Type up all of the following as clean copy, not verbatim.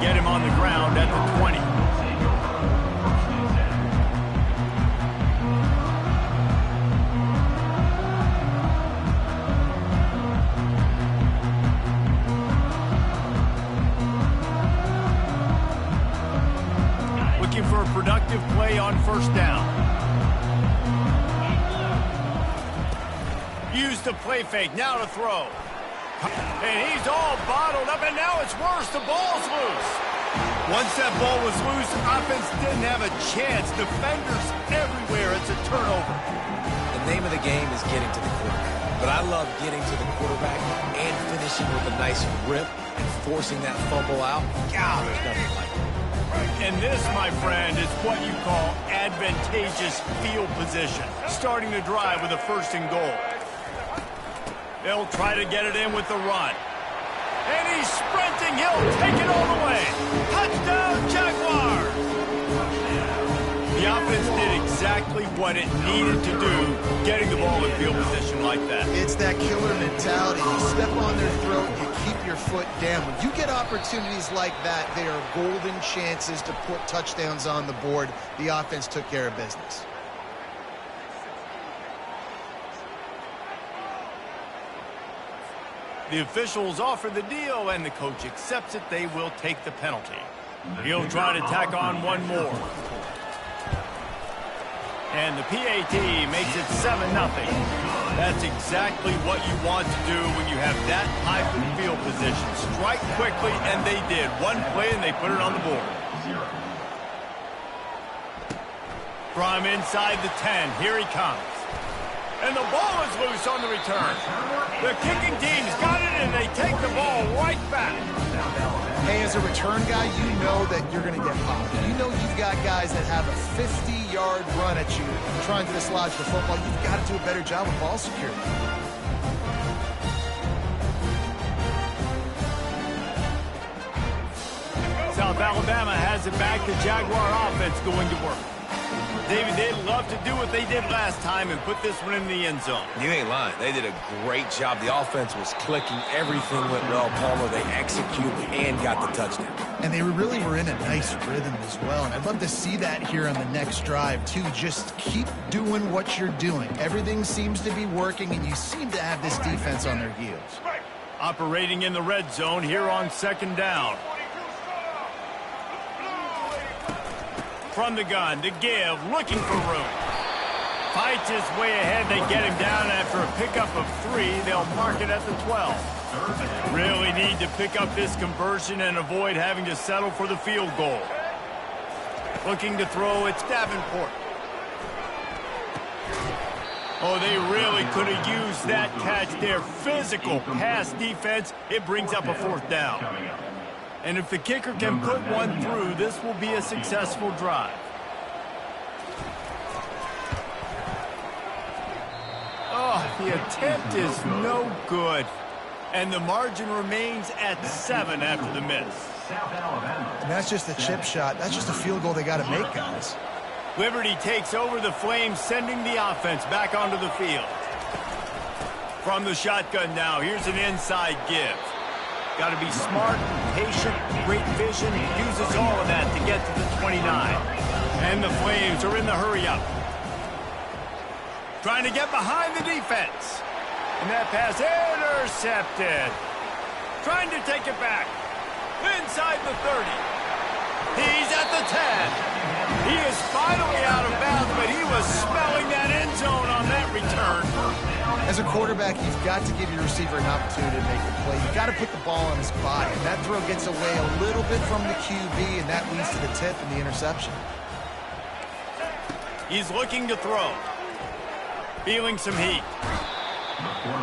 get him on the ground at the 20. Looking for a productive play on first down. Use the play fake, now to throw. And he's all bottled up, and now it's worse. The ball's loose. Once that ball was loose, offense didn't have a chance. Defenders everywhere. It's a turnover. The name of the game is getting to the quarterback. But I love getting to the quarterback and finishing with a nice rip and forcing that fumble out. God, there's nothing like it. And this, my friend, is what you call advantageous field position. Starting the drive with a first and goal. They'll try to get it in with the run. And he's sprinting. He'll take it all the way. Touchdown, Jaguars! The offense did exactly what it needed to do, getting the ball in field position like that. It's that killer mentality. You step on their throat, you keep your foot down. When you get opportunities like that, they are golden chances to put touchdowns on the board. The offense took care of business. The officials offer the deal, and the coach accepts it. They will take the penalty. He'll try to tack on one more. And the PAT makes it 7-0. That's exactly what you want to do when you have that type of field position. Strike quickly, and they did. One play, and they put it on the board. From inside the 10, here he comes. And the ball is loose on the return. The kicking team's got it, and they take the ball right back. Hey, as a return guy, you know that you're going to get popped. You know you've got guys that have a 50-yard run at you trying to dislodge the football. You've got to do a better job with ball security. South Alabama has it back. The Jaguar offense going to work. David, they'd love to do what they did last time and put this one in the end zone. You ain't lying. They did a great job. The offense was clicking. Everything went well. Palmer, they executed and got the touchdown. And they really were in a nice rhythm as well. And I'd love to see that here on the next drive, too. Just keep doing what you're doing. Everything seems to be working, and you seem to have this defense on their heels. Operating in the red zone here on second down. From the gun to give, looking for room. Fights his way ahead. They get him down after a pickup of 3. They'll mark it at the 12. Really need to pick up this conversion and avoid having to settle for the field goal. Looking to throw, it's Davenport. Oh, they really could have used that catch there. Physical pass defense. It brings up a fourth down. And if the kicker can put one through, this will be a successful drive. Oh, the attempt is no good. And the margin remains at 7 after the miss. And that's just a chip shot. That's just a field goal they got to make, guys. Liberty takes over the Flames, sending the offense back onto the field. From the shotgun now, here's an inside give. Got to be smart, patient, great vision. Uses all of that to get to the 29. And the Flames are in the hurry-up. Trying to get behind the defense. And that pass intercepted. Trying to take it back. Inside the 30. He's at the 10. He is finally out of bounds, but he was smelling that end zone on that return. As a quarterback, you've got to give your receiver an opportunity to make the play. You've got to put the ball on his body. And that throw gets away a little bit from the QB, and that leads to the tip and the interception. He's looking to throw. Feeling some heat.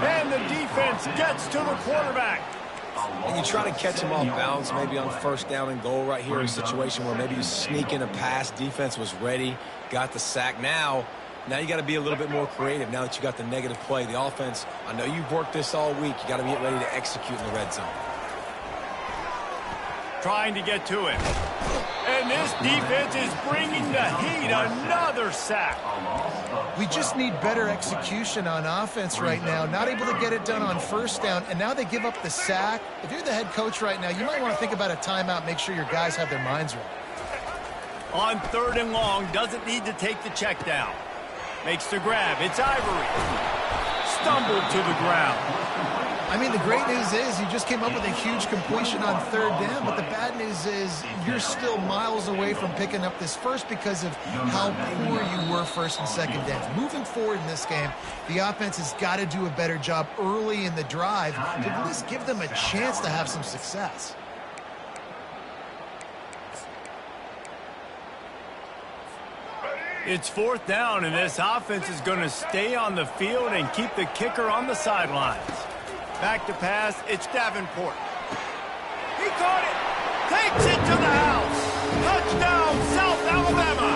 And the defense gets to the quarterback. And you try to catch him off balance, maybe on first down and goal right here, a situation where maybe you sneak in a pass. Defense was ready, got the sack. Now you got to be a little bit more creative now that you got the negative play. The offense, I know you've worked this all week. You got to get ready to execute in the red zone. trying to get to him. And this defense is bringing the heat. Another sack. We just need better execution on offense right now. Not able to get it done on first down, and now they give up the sack. If you're the head coach right now, you might want to think about a timeout, make sure your guys have their minds right. On 3rd and long, doesn't need to take the check down. Makes the grab. It's Ivory. Stumbled to the ground. I mean, the great news is you just came up with a huge completion on 3rd down, but the bad news is you're still miles away from picking up this first because of how poor you were 1st and 2nd downs. Moving forward in this game, the offense has got to do a better job early in the drive to at least give them a chance to have some success. It's 4th down, and this offense is going to stay on the field and keep the kicker on the sidelines. Back to pass, it's Davenport. He caught it, takes it to the house. Touchdown, South Alabama.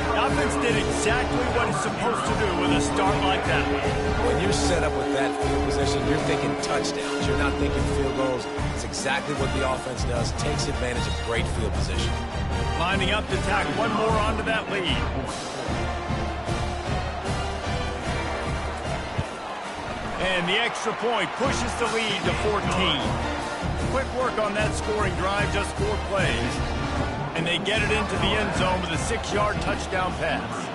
The offense did exactly what it's supposed to do with a start like that. When you're set up with that field position, you're thinking touchdowns. You're not thinking field goals. It's exactly what the offense does, takes advantage of great field position. Lining up to tack one more onto that lead. And the extra point pushes the lead to 14. Quick work on that scoring drive, just 4 plays. And they get it into the end zone with a 6-yard touchdown pass.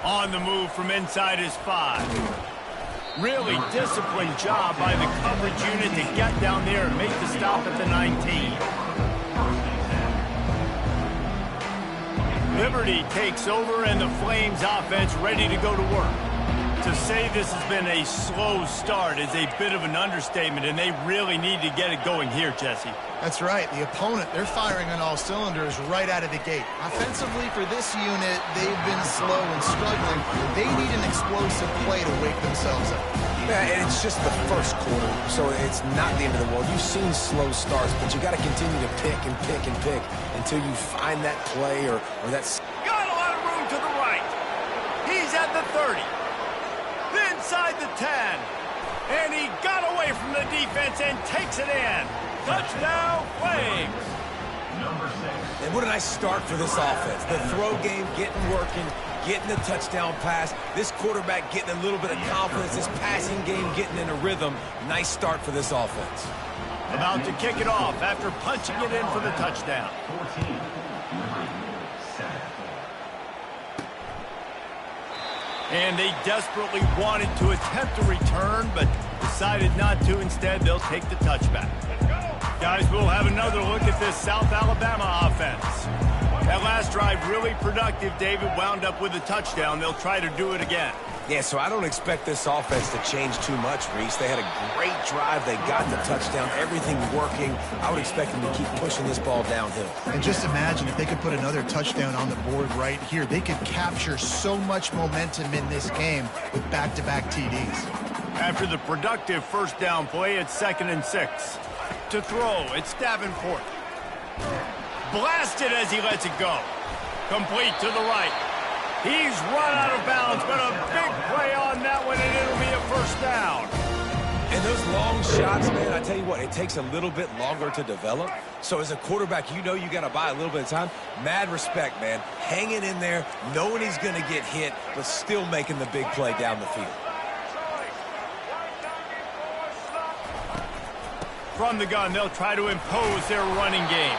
On the move from inside his 5. Really disciplined job by the coverage unit to get down there and make the stop at the 19. Liberty takes over, and the Flames offense ready to go to work. To say this has been a slow start is a bit of an understatement, and they really need to get it going here, Jesse. That's right. The opponent, they're firing on all cylinders right out of the gate. Offensively, for this unit, they've been slow and struggling. They need an explosive play to wake themselves up. Yeah, and it's just the first quarter, so it's not the end of the world. You've seen slow starts, but you got to continue to pick and pick and pick until you find that play or that... Got a lot of room to the right. He's at the 30. Inside the 10. And he got away from the defense and takes it in. Touchdown, Flames. And what a nice start for this offense. The throw game getting working, getting the touchdown pass. This quarterback getting a little bit of confidence. This passing game getting in a rhythm. Nice start for this offense. About to kick it off after punching it in for the touchdown. And they desperately wanted to attempt a return, but decided not to. Instead, they'll take the touchback. Guys, we'll have another look at this South Alabama offense. That last drive really productive. David wound up with a touchdown. They'll try to do it again. Yeah, so I don't expect this offense to change too much, Reese. They had a great drive. They got the touchdown. Everything working. I would expect them to keep pushing this ball downhill. And just imagine if they could put another touchdown on the board right here. They could capture so much momentum in this game with back-to-back TDs. After the productive first down play, it's 2nd and 6. To throw, it's Davenport. Blasted as he lets it go. Complete to the right. He's run out of bounds, but a big play on that one, and it'll be a first down. And those long shots, man, I tell you what, it takes a little bit longer to develop. So as a quarterback, you know you got to buy a little bit of time. Mad respect, man. Hanging in there, knowing he's going to get hit, but still making the big play down the field. From the gun, they'll try to impose their running game.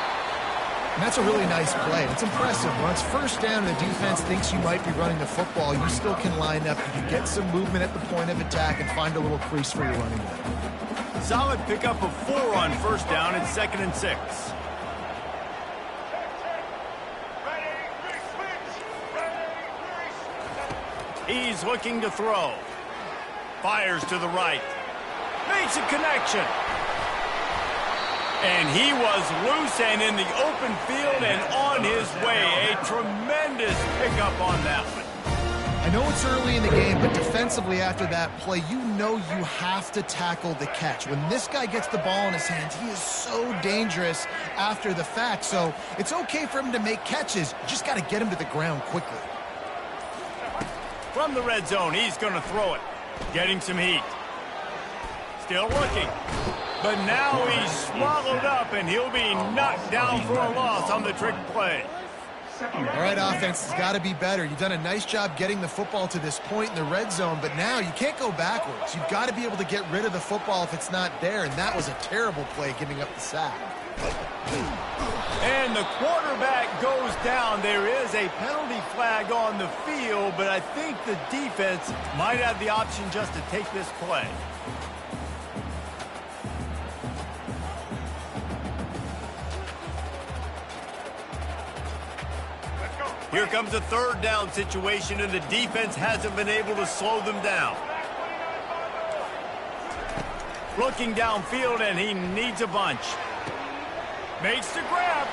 And that's a really nice play. It's impressive. When it's first down and the defense thinks you might be running the football, you still can line up. You can get some movement at the point of attack and find a little crease for your running back. Solid pickup of 4 on first down. It's 2nd and 6. He's looking to throw. Fires to the right. Makes a connection. And he was loose and in the open field and on his way. A tremendous pickup on that one. I know it's early in the game, but defensively after that play, you know you have to tackle the catch. When this guy gets the ball in his hands, he is so dangerous after the fact. So it's okay for him to make catches. You just got to get him to the ground quickly. From the red zone, he's going to throw it. Getting some heat. Still looking. But now he's swallowed up, and he'll be knocked down for a loss on the trick play. All right, offense has got to be better. You've done a nice job getting the football to this point in the red zone, but now you can't go backwards. You've got to be able to get rid of the football if it's not there, and that was a terrible play giving up the sack. And the quarterback goes down. There is a penalty flag on the field, but I think the defense might have the option just to take this play. Here comes a third down situation, and the defense hasn't been able to slow them down. Looking downfield, and he needs a bunch. Makes the grab.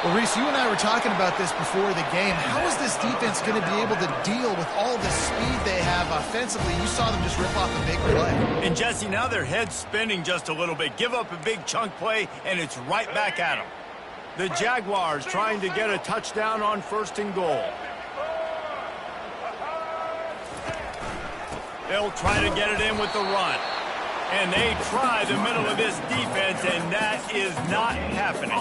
Well, Reese, you and I were talking about this before the game. How is this defense going to be able to deal with all the speed they have offensively? You saw them just rip off a big play. And, Jesse, now their head's spinning just a little bit. Give up a big chunk play, and it's right back at them. The Jaguars trying to get a touchdown on 1st and goal. They'll try to get it in with the run. And they try the middle of this defense, and that is not happening.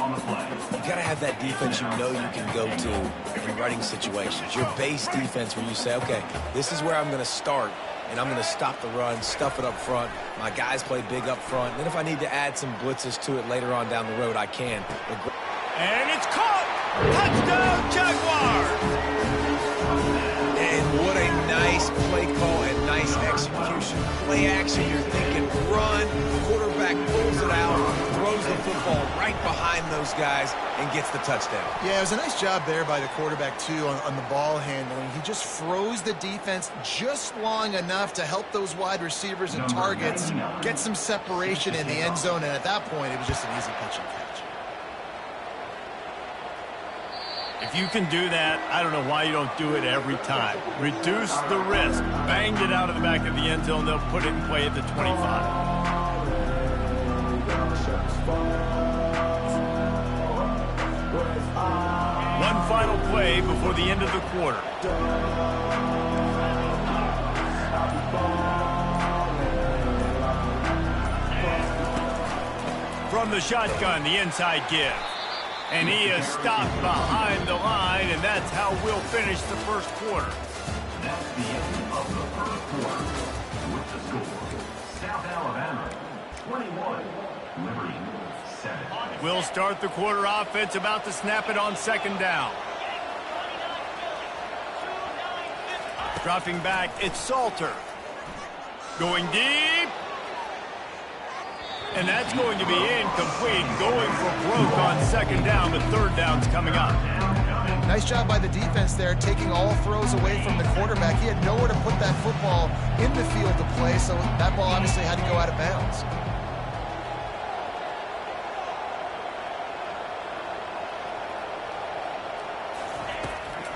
You got to have that defense you know you can go to in running situations. Your base defense where you say, okay, this is where I'm going to start, and I'm going to stop the run, stuff it up front. My guys play big up front. And then if I need to add some blitzes to it later on down the road, I can. And it's caught! Touchdown, Jaguars! And what a nice play call and nice execution. Play action, you're thinking run. Quarterback pulls it out, throws the football right behind those guys, and gets the touchdown. Yeah, it was a nice job there by the quarterback, too, on the ball handling. He just froze the defense just long enough to help those wide receivers and targets get some separation in the end zone, and at that point, it was just an easy catch and catch. If you can do that, I don't know why you don't do it every time. Reduce the risk. Banged it out of the back of the end zone. They'll put it in play at the 25. One final play before the end of the quarter. From the shotgun, the inside give. And he is stopped behind the line, and that's how we'll finish the first quarter. That's the end of the first quarter. With the score, South Alabama 21, Liberty 7. We'll start the quarter offense about to snap it on 2nd down. Dropping back, it's Salter. Going deep. And that's going to be incomplete, going for broke on 2nd down, but 3rd down's coming up. Nice job by the defense there, taking all throws away from the quarterback. He had nowhere to put that football in the field to play, so that ball obviously had to go out of bounds.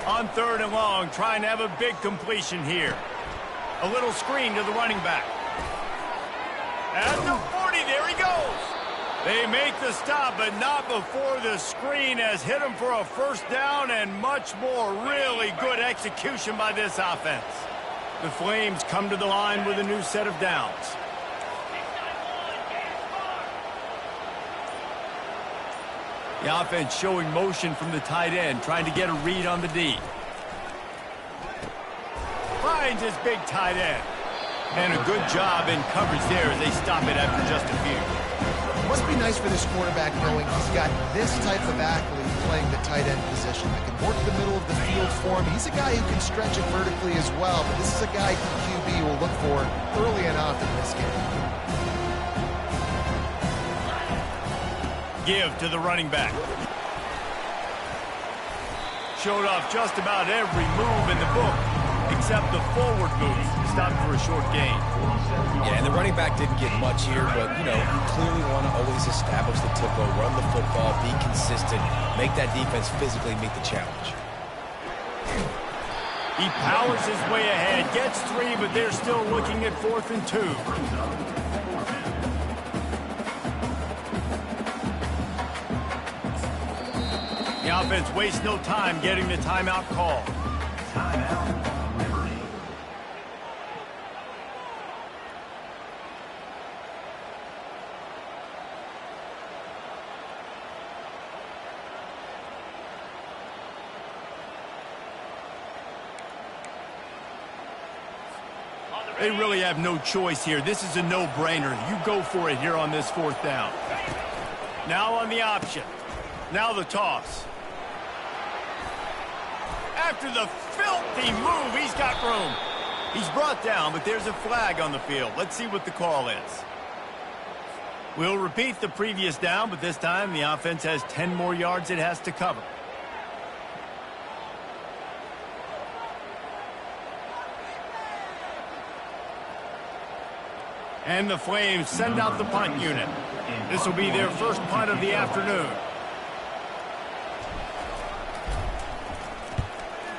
On 3rd and long, trying to have a big completion here. A little screen to the running back. At the 40, there he goes. They make the stop, but not before the screen has hit him for a 1st down and much more. Really good execution by this offense. The Flames come to the line with a new set of downs. The offense showing motion from the tight end, trying to get a read on the D. Finds his big tight end. And a good job in coverage there as they stop it after just a few. It must be nice for this quarterback knowing he's got this type of athlete playing the tight end position that can work the middle of the field for him. He's a guy who can stretch it vertically as well, but this is a guy QB will look for early enough in this game. Give to the running back. Showed off just about every move in the book, except the forward move. Stopped for a short gain. Yeah, and the running back didn't get much here, but, you know, you clearly want to always establish the tempo, run the football, be consistent, make that defense physically meet the challenge. He powers his way ahead, gets 3, but they're still looking at 4th and 2. The offense wastes no time getting the timeout call. Timeout, Liberty. They really have no choice here. This is a no-brainer. You go for it here on this 4th down. Now on the option. Now the toss. After the filthy move, he's got room. He's brought down, but there's a flag on the field. Let's see what the call is. We'll repeat the previous down, but this time the offense has 10 more yards it has to cover. And the Flames send out the punt unit. This will be their first punt of the afternoon.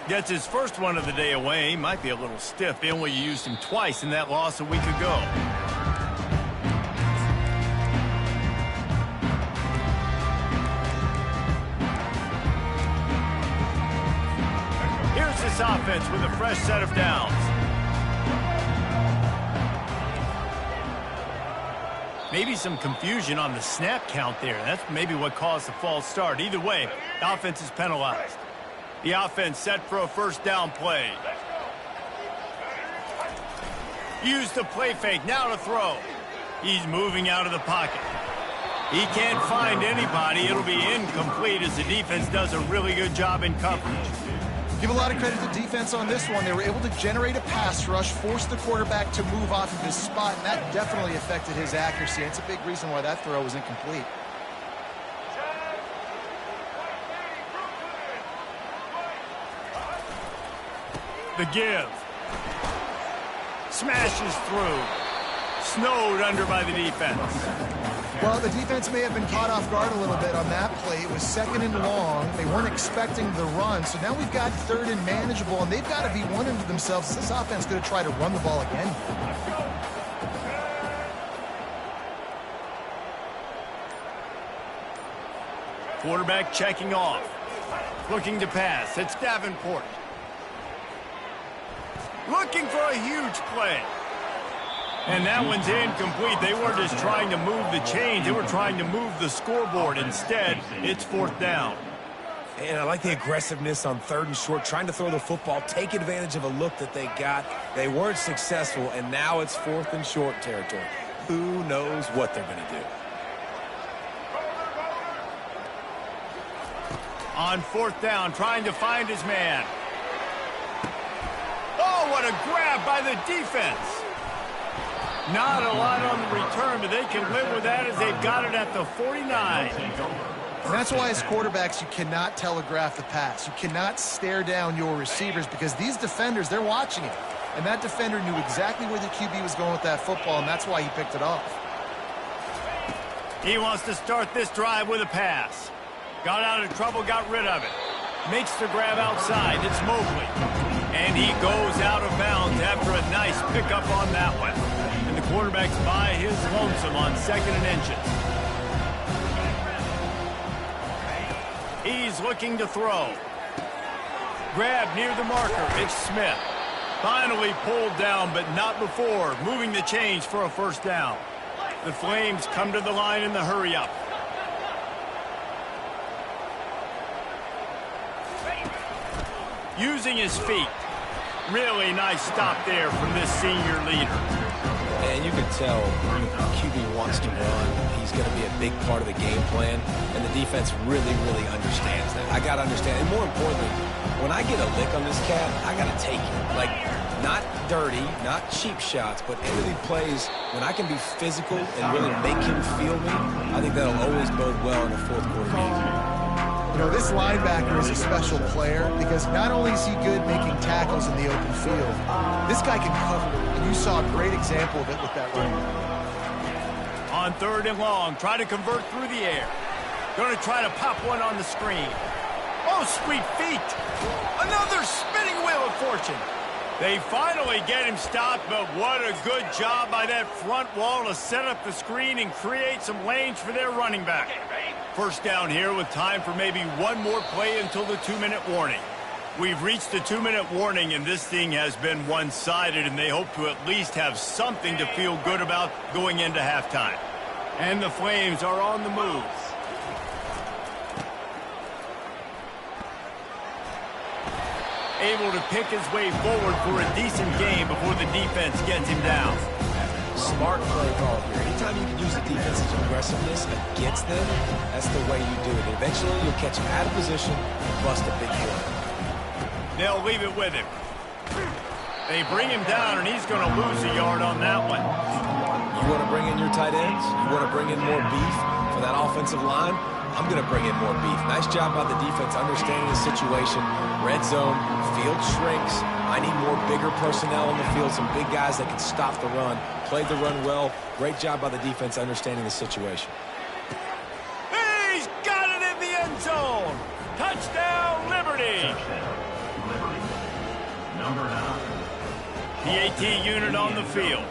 Gets his first one of the day away. Might be a little stiff. They only used him twice in that loss a week ago. Here's this offense with a fresh set of downs. Maybe some confusion on the snap count there. That's maybe what caused the false start. Either way, the offense is penalized. The offense set for a first down play. Use the play fake. Now to throw. He's moving out of the pocket. He can't find anybody. It'll be incomplete as the defense does a really good job in coverage. Give a lot of credit to defense on this one. They were able to generate a pass rush, force the quarterback to move off of his spot, and that definitely affected his accuracy. It's a big reason why that throw was incomplete. The give. Smashes through. Snowed under by the defense. Well, the defense may have been caught off guard a little bit on that play. It was 2nd and long. They weren't expecting the run. So now we've got 3rd and manageable, and they've got to be wondering to themselves, is this offense going to try to run the ball again? Quarterback checking off. Looking to pass. It's Davenport. Looking for a huge play. And that one's incomplete. They weren't just trying to move the chains. They were trying to move the scoreboard. Instead, it's 4th down. And I like the aggressiveness on 3rd and short, trying to throw the football, take advantage of a look that they got. They weren't successful, and now it's 4th and short territory. Who knows what they're going to do? On 4th down, trying to find his man. Oh, what a grab by the defense. Not a lot on the return, but they can live with that as they've got it at the 49. And that's why as quarterbacks, you cannot telegraph the pass. You cannot stare down your receivers because these defenders, they're watching it. And that defender knew exactly where the QB was going with that football, and that's why he picked it off. He wants to start this drive with a pass. Got out of trouble, got rid of it. Makes the grab outside. It's Mobley. And he goes out of bounds after a nice pickup on that one. And the quarterback's by his lonesome on 2nd and inches. He's looking to throw. Grab near the marker. It's Smith. Finally pulled down, but not before. Moving the chains for a first down. The Flames come to the line in the hurry-up. Using his feet. Really nice stop there from this senior leader. And you can tell when the QB wants to run, he's going to be a big part of the game plan, and the defense really, really understands that. I got to understand, and more importantly, when I get a lick on this cat, I got to take it. Like, not dirty, not cheap shots, but end of the plays, when I can be physical and really make him feel me, I think that'll always bode well in the 4th quarter game. You know, this linebacker is a special player because not only is he good making tackles in the open field, this guy can cover, and you saw a great example of it with that run. On 3rd and long, try to convert through the air. Going to try to pop one on the screen. Oh, sweet feet. Another spinning wheel of fortune. They finally get him stopped, but what a good job by that front wall to set up the screen and create some lanes for their running back. First down here with time for maybe one more play until the 2-minute warning. We've reached the 2-minute warning, and this thing has been one-sided, and they hope to at least have something to feel good about going into halftime. And the Flames are on the move. able to pick his way forward for a decent game before the defense gets him down. Smart play call here. Anytime you can use the defense's aggressiveness against them, that's the way you do it. Eventually, you'll catch him out of position and bust a big play. They'll leave it with him. They bring him down, and he's going to lose a yard on that one. You want to bring in your tight ends? You want to bring in more beef for that offensive line? I'm going to bring in more beef. Nice job by the defense understanding the situation. Red zone, field shrinks. I need more bigger personnel on the field, some big guys that can stop the run. Played the run well. Great job by the defense understanding the situation. He's got it in the end zone. Touchdown, Liberty. Liberty. Number 9. PAT unit on the field.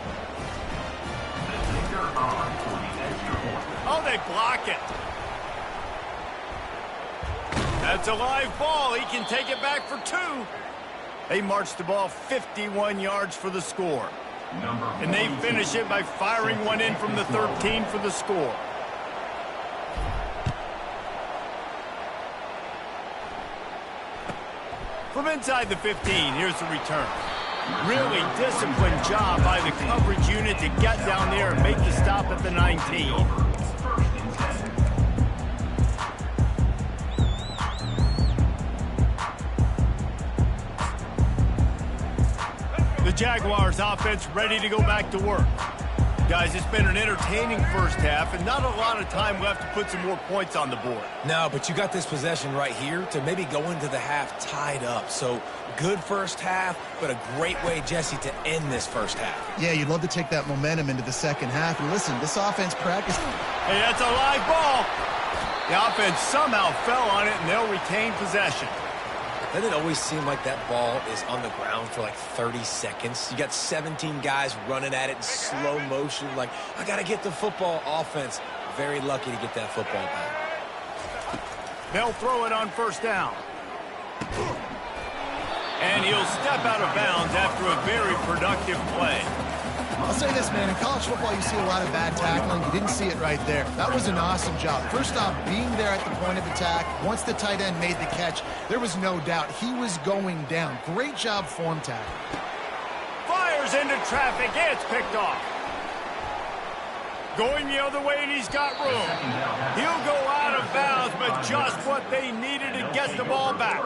The kicker on for the extra point. Oh, they block it. That's a live ball. He can take it back for 2. They march the ball 51 yards for the score. And they finish it by firing one in from the 13 for the score. From inside the 15, here's the return. Really disciplined job by the coverage unit to get down there and make the stop at the 19. The Jaguars offense ready to go back to work. Guys, it's been an entertaining first half and not a lot of time left to put some more points on the board. No, but you got this possession right here to maybe go into the half tied up. So good first half, but a great way, Jesse, to end this first half. Yeah, you'd love to take that momentum into the second half. And listen, this offense practice. Hey, that's a live ball. The offense somehow fell on it, and they'll retain possession. Doesn't it always seem like that ball is on the ground for like 30 seconds? You got 17 guys running at it in slow motion. Like, I got to get the football. Offense, very lucky to get that football back. They'll throw it on first down. And he'll step out of bounds after a very productive play. I'll say this, man. In college football, you see a lot of bad tackling. You didn't see it right there. That was an awesome job. First off, being there at the point of attack. Once the tight end made the catch, there was no doubt he was going down. Great job form tackle. Fires into traffic. It's picked off. Going the other way, and he's got room. He'll go out of bounds, but just what they needed to get the ball back.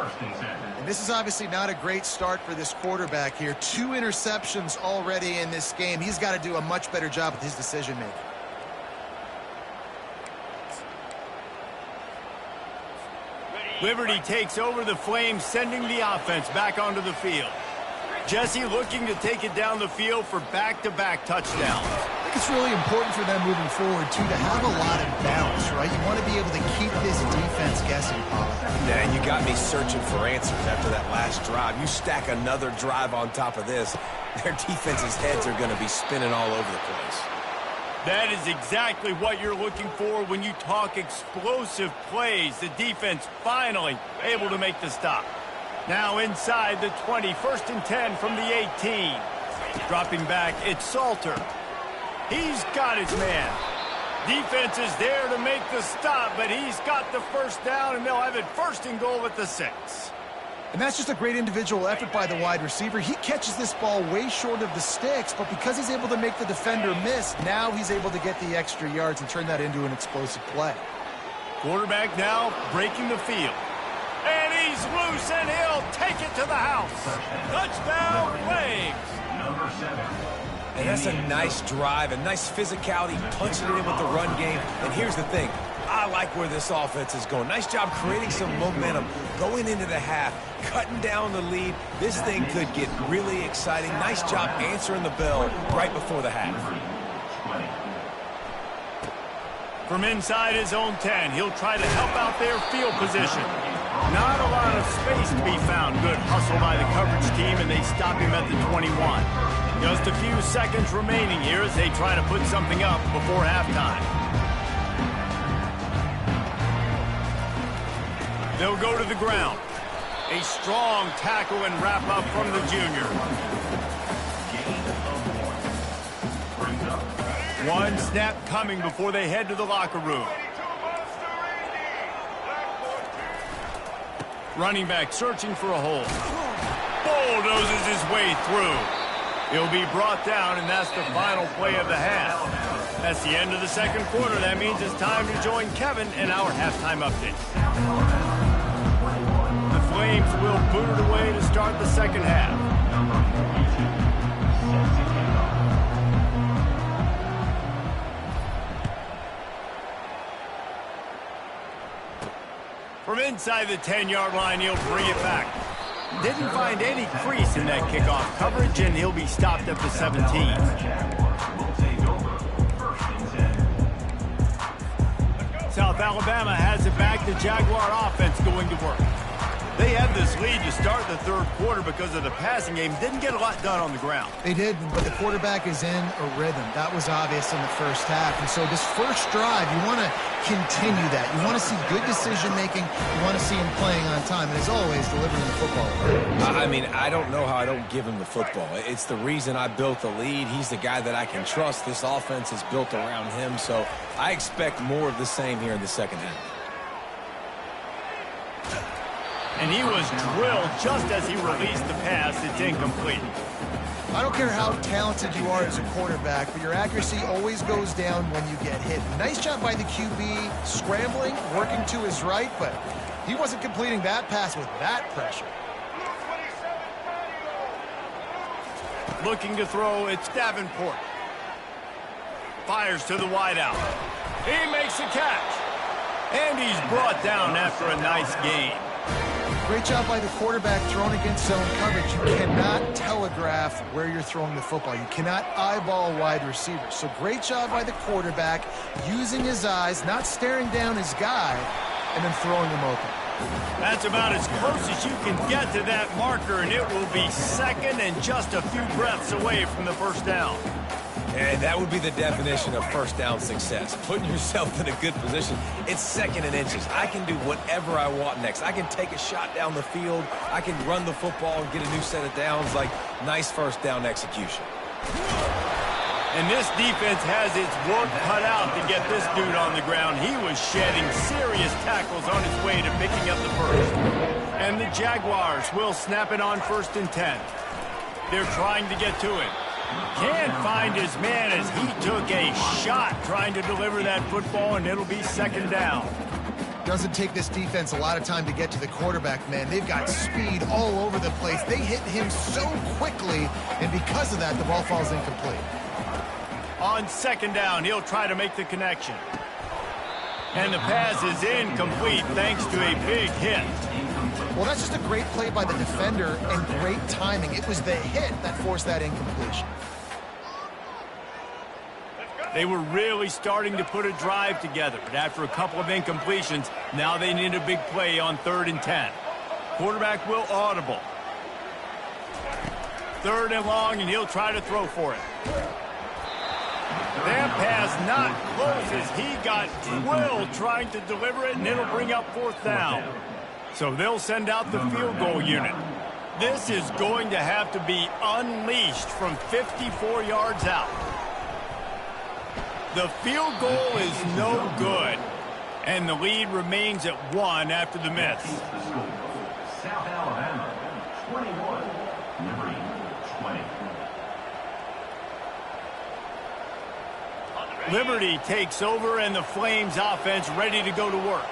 And this is obviously not a great start for this quarterback here. 2 interceptions already in this game. He's got to do a much better job with his decision-making. Liberty takes over the Flames, sending the offense back onto the field. Jesse looking to take it down the field for back-to-back touchdowns. I think it's really important for them moving forward, too, to have a lot of balance, right? You want to be able to keep this defense guessing, Paul. Yeah, you got me searching for answers after that last drive. You stack another drive on top of this, their defense's heads are going to be spinning all over the place. That is exactly what you're looking for when you talk explosive plays. The defense finally able to make the stop. Now inside the 20, 1st and 10 from the 18. Dropping back, it's Salter. He's got his man. Defense is there to make the stop, but he's got the first down, and they'll have it 1st and goal at the 6. And that's just a great individual effort by the wide receiver. He catches this ball way short of the sticks, but because he's able to make the defender miss, now he's able to get the extra yards and turn that into an explosive play. Quarterback now breaking the field. And he's loose, and he'll take it to the house. Touchdown, Flames. Number 7. And that's a nice drive, a nice physicality, punching it in with the run game. And here's the thing. I like where this offense is going. Nice job creating some momentum, going into the half, cutting down the lead. This thing could get really exciting. Nice job answering the bell right before the half. From inside his own 10, he'll try to help out their field position. Not a lot of space to be found. Good hustle by the coverage team, and they stop him at the 21. Just a few seconds remaining here as they try to put something up before halftime. They'll go to the ground. A strong tackle and wrap up from the junior. One snap coming before they head to the locker room. Running back searching for a hole. bulldozes his way through. He'll be brought down, and that's the final play of the half. That's the end of the second quarter. That means it's time to join Kevin in our halftime update. The Flames will boot it away to start the second half. From inside the 10-yard line, he'll bring it back. Didn't find any crease in that kickoff coverage, and he'll be stopped at the 17. South Alabama has it back. The Jaguar offense going to work. They had this lead to start the third quarter because of the passing game. Didn't get a lot done on the ground. They did, but the quarterback is in a rhythm. That was obvious in the first half. And so this first drive, you want to continue that. You want to see good decision-making. You want to see him playing on time. And as always, delivering the football. I mean, I don't know how I don't give him the football. It's the reason I built the lead. He's the guy that I can trust. This offense is built around him. So I expect more of the same here in the second half. And he was drilled just as he released the pass. It's incomplete. I don't care how talented you are as a quarterback, but your accuracy always goes down when you get hit. Nice job by the QB, scrambling, working to his right, but he wasn't completing that pass with that pressure. Looking to throw, it's Davenport. Fires to the wideout. He makes the catch. And he's brought down after a nice gain. Great job by the quarterback throwing against zone coverage. You cannot telegraph where you're throwing the football. You cannot eyeball wide receivers. So great job by the quarterback using his eyes, not staring down his guy, and then throwing him open. That's about as close as you can get to that marker, and it will be second and just a few breaths away from the first down. And that would be the definition of first down success. Putting yourself in a good position. It's second and inches. I can do whatever I want next. I can take a shot down the field. I can run the football and get a new set of downs. Like, nice first down execution. And this defense has its work cut out to get this dude on the ground. He was shedding serious tackles on his way to picking up the first. And the Jaguars will snap it on 1st and 10. They're trying to get to him. Can't find his man as he took a shot trying to deliver that football, and it'll be second down. Doesn't take this defense a lot of time to get to the quarterback, man. They've got speed all over the place. They hit him so quickly, and because of that, the ball falls incomplete. On second down, he'll try to make the connection. And the pass is incomplete thanks to a big hit. Well, that's just a great play by the defender and great timing. It was the hit that forced that incompletion. They were really starting to put a drive together, but after a couple of incompletions, now they need a big play on 3rd and 10. Quarterback will audible. 3rd and long, and he'll try to throw for it. That pass not close as he got drilled trying to deliver it, and it'll bring up 4th down. So they'll send out the field goal unit. This is going to have to be unleashed from 54 yards out. The field goal is no good, and the lead remains at 1 after the miss. South Alabama, 21, Liberty, 20. Liberty takes over, and the Flames offense ready to go to work.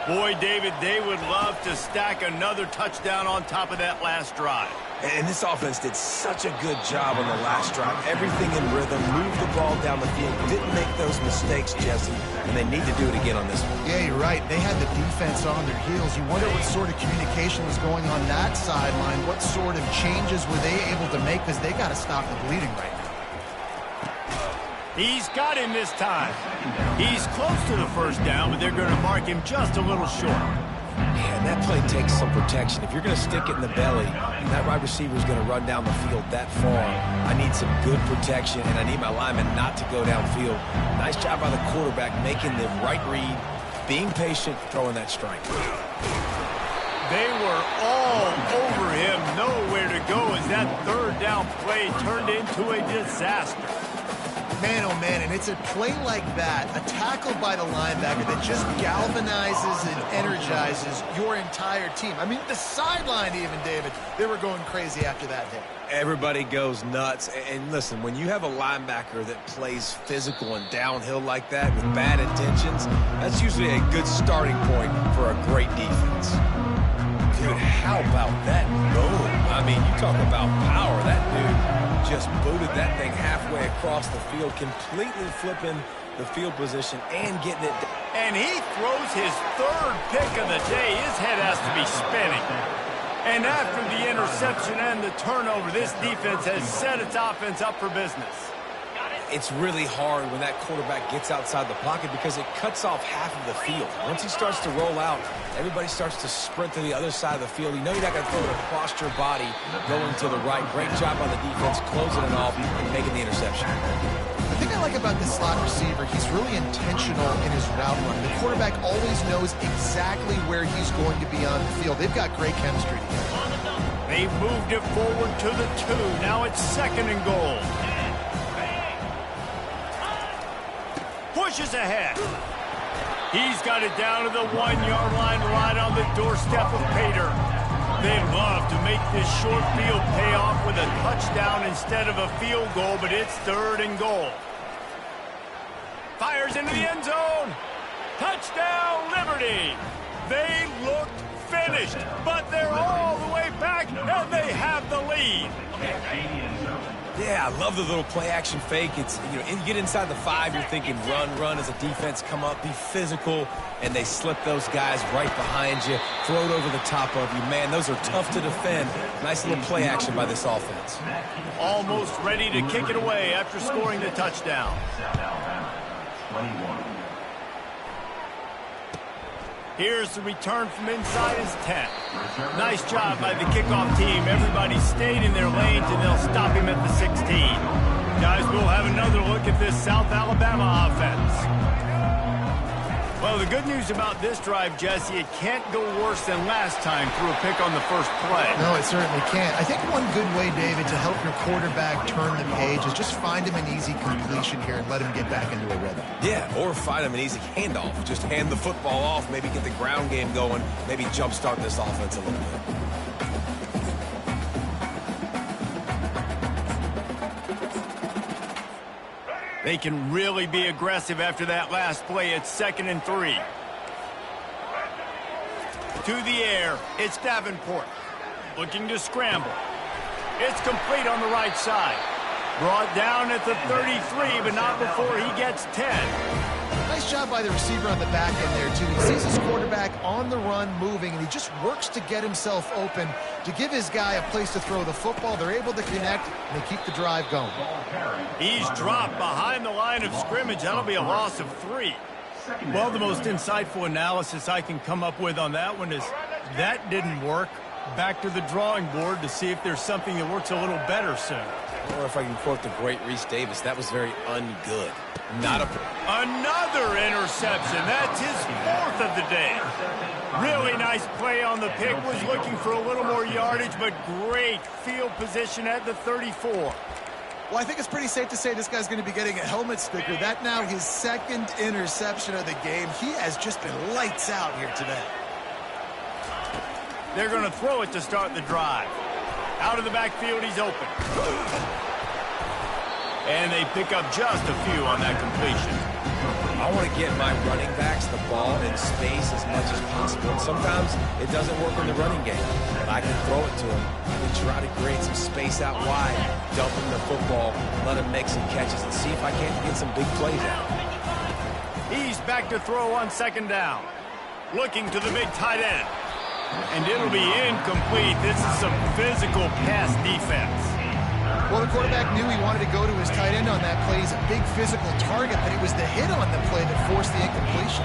Boy, David, they would love to stack another touchdown on top of that last drive. And this offense did such a good job on the last drive. Everything in rhythm, moved the ball down the field, didn't make those mistakes, Jesse, and they need to do it again on this one. Yeah, you're right. They had the defense on their heels. You wonder what sort of communication was going on that sideline. What sort of changes were they able to make, because they got to stop the bleeding right now. He's got him this time. He's close to the first down, but they're going to mark him just a little short. Man, that play takes some protection. If you're going to stick it in the belly, and that wide receiver is going to run down the field that far, I need some good protection, and I need my lineman not to go downfield. Nice job by the quarterback making the right read, being patient, throwing that strike. They were all over him, nowhere to go as that 3rd down play turned into a disaster. Man, oh man, and it's a play like that, a tackle by the linebacker that just galvanizes and energizes your entire team. I mean, the sideline even, David, they were going crazy after that hit. Everybody goes nuts. And listen, when you have a linebacker that plays physical and downhill like that with bad intentions, that's usually a good starting point for a great defense. Dude, how about that boom? I mean, you talk about power. That dude just booted that thing halfway across the field, completely flipping the field position and getting it. And he throws his third pick of the day. His head has to be spinning. And after the interception and the turnover, this defense has set its offense up for business. It's really hard when that quarterback gets outside the pocket because it cuts off half of the field. Once he starts to roll out, everybody starts to sprint to the other side of the field. You know you're not going to throw it across your body going to the right. Great job on the defense, closing it off and making the interception. The thing I like about this slot receiver, he's really intentional in his route run. The quarterback always knows exactly where he's going to be on the field. They've got great chemistry together. They've moved it forward to the 2. Now it's 2nd and goal. Pushes ahead. He's got it down to the 1-yard line right on the doorstep of Pater. They love to make this short field pay off with a touchdown instead of a field goal, but it's 3rd and goal. Fires into the end zone. Touchdown, Liberty. They looked finished, but they're all the way back, and they have the lead. Yeah, I love the little play-action fake. It's, you know, you get inside the 5, you're thinking run as a defense, come up, be physical, and they slip those guys right behind you, throw it over the top of you. Man, those are tough to defend. Nice little play-action by this offense. Almost ready to kick it away after scoring the touchdown. 21. Here's the return from inside his 10. Nice job by the kickoff team. Everybody stayed in their lanes, and they'll stop him at the 16. Guys, we'll have another look at this South Alabama offense. Well, the good news about this drive, Jesse, it can't go worse than last time through a pick on the first play. No, it certainly can't. I think one good way, David, to help your quarterback turn the page is just find him an easy completion here and let him get back into a rhythm. Yeah, or find him an easy handoff. Just hand the football off, maybe get the ground game going, maybe jumpstart this offense a little bit. They can really be aggressive after that last play. It's 2nd and 3. To the air, it's Davenport. Looking to scramble. It's complete on the right side. Brought down at the 33, but not before he gets 10. Nice job by the receiver on the back end there, too. He sees his quarterback on the run moving, and he just works to get himself open to give his guy a place to throw the football. They're able to connect, and they keep the drive going. He's dropped behind the line of scrimmage. That'll be a loss of 3. Well, the most insightful analysis I can come up with on that one is that didn't work. Back to the drawing board to see if there's something that works a little better soon. Or if I can quote the great Reese Davis, that was very ungood. Another interception. That's his 4th of the day. Really nice play on the pick. Was looking for a little more yardage, but great field position at the 34. Well, I think it's pretty safe to say this guy's going to be getting a helmet sticker. That now his 2nd interception of the game. He has just been lights out here today. They're going to throw it to start the drive. Out of the backfield, he's open. And they pick up just a few on that completion. I want to get my running backs the ball in space as much as possible. And sometimes it doesn't work in the running game. But I can throw it to him. I can try to create some space out wide, dump him the football, let him make some catches, and see if I can't get some big plays out. He's back to throw on 2nd down. Looking to the big tight end. And it'll be incomplete. This is some physical pass defense. Well, the quarterback knew he wanted to go to his tight end on that play. He's a big physical target, but it was the hit on the play that forced the incompletion.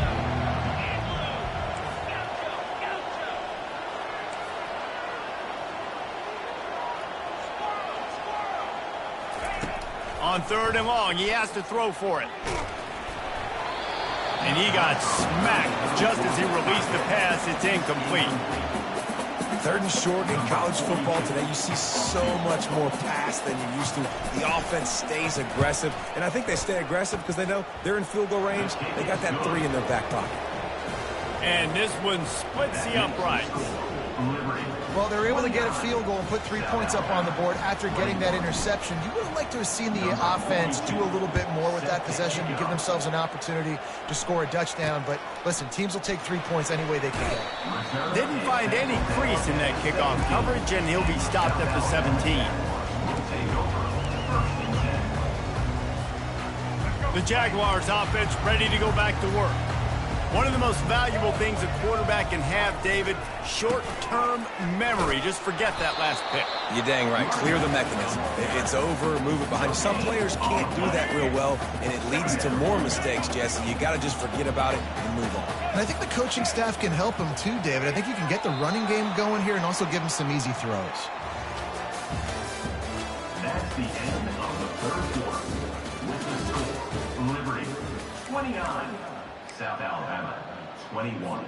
On 3rd and long, he has to throw for it. And he got smacked just as he released the pass. It's incomplete. Third and short in college football today, you see so much more pass than you used to. The offense stays aggressive, and I think they stay aggressive because they know they're in field goal range. They got that 3 in their back pocket. And this one splits the uprights. Well, they were able to get a field goal and put 3 points up on the board after getting that interception. You would have liked to have seen the offense do a little bit more with that possession to give themselves an opportunity to score a touchdown. But listen, teams will take 3 points any way they can. Didn't find any crease in that kickoff coverage, and he'll be stopped at the 17. The Jaguars offense ready to go back to work. One of the most valuable things a quarterback can have, David, short-term memory. Just forget that last pick. You're dang right. Clear the mechanism. If it's over, move it behind you. Some players can't do that real well, and it leads to more mistakes, Jesse. You got to just forget about it and move on. And I think the coaching staff can help him too, David. I think you can get the running game going here and also give him some easy throws. That's the end of the third quarter. With the score, Liberty 29, South Alabama 21.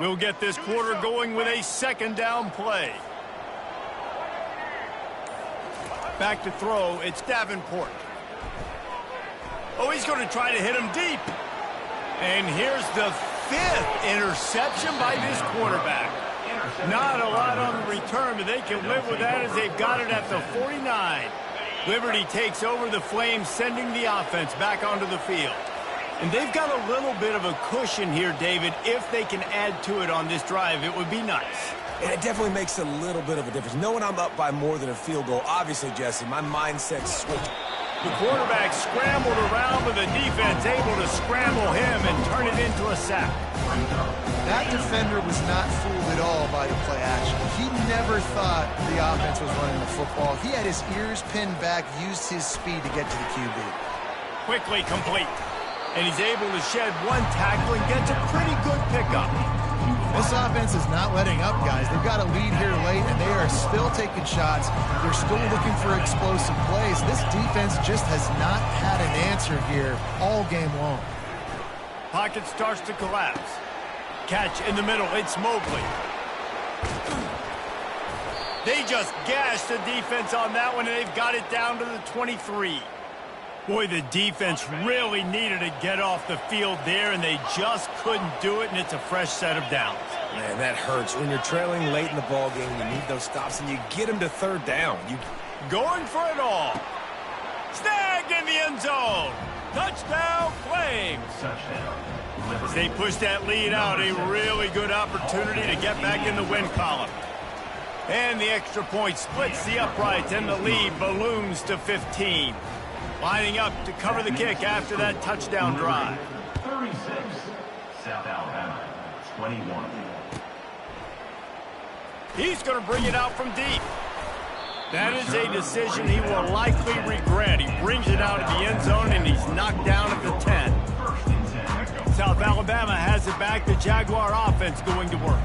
We'll get this quarter going with a second down play. Back to throw, it's Davenport. Oh, he's going to try to hit him deep. And here's the 5th interception by this quarterback. Not a lot on the return, but they can live with that as they've got it at the 49. Liberty takes over the Flames, sending the offense back onto the field. And they've got a little bit of a cushion here, David. If they can add to it on this drive, it would be nice. And it definitely makes a little bit of a difference. Knowing I'm up by more than a field goal, obviously, Jesse, my mindset's switched. The quarterback scrambled around, but the defense able to scramble him and turn it into a sack. That defender was not fooled at all by the play action. He never thought the offense was running the football. He had his ears pinned back, used his speed to get to the QB. Quickly complete. And he's able to shed one tackle and gets a pretty good pickup. This offense is not letting up, guys. They've got a lead here late, and they are still taking shots. They're still looking for explosive plays. This defense just has not had an answer here all game long. Pocket starts to collapse. Catch in the middle. It's Mobley. They just gashed the defense on that one, and they've got it down to the 23. Boy, the defense really needed to get off the field there, and they just couldn't do it, and it's a fresh set of downs. Man, that hurts. When you're trailing late in the ball game, you need those stops, and you get them to third down. Going for it all. Snagged in the end zone. Touchdown, Flames. As they push that lead out, a really good opportunity to get back in the win column. And the extra point splits the uprights, and the lead balloons to 15. Lining up to cover the kick after that touchdown drive. 36, South Alabama 21. He's going to bring it out from deep. That is a decision he will likely regret. He brings it out of the end zone, and he's knocked down at the 10. South Alabama has it back. The Jaguar offense going to work.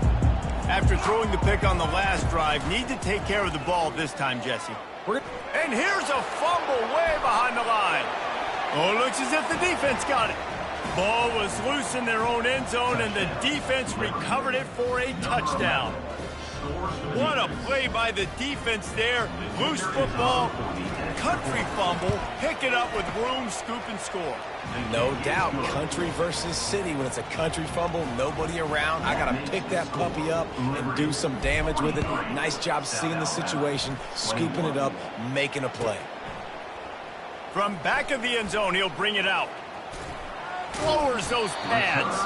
After throwing the pick on the last drive, need to take care of the ball this time, Jesse. And here's a fumble way behind the line. Oh, looks as if the defense got it. Ball was loose in their own end zone, and the defense recovered it for a touchdown. What a play by the defense there. Loose football, country fumble, pick it up with room, scoop, and score. No doubt, country versus city. When it's a country fumble, nobody around. I got to pick that puppy up and do some damage with it. Nice job seeing the situation, scooping it up, making a play. From back of the end zone, he'll bring it out. Lowers those pads.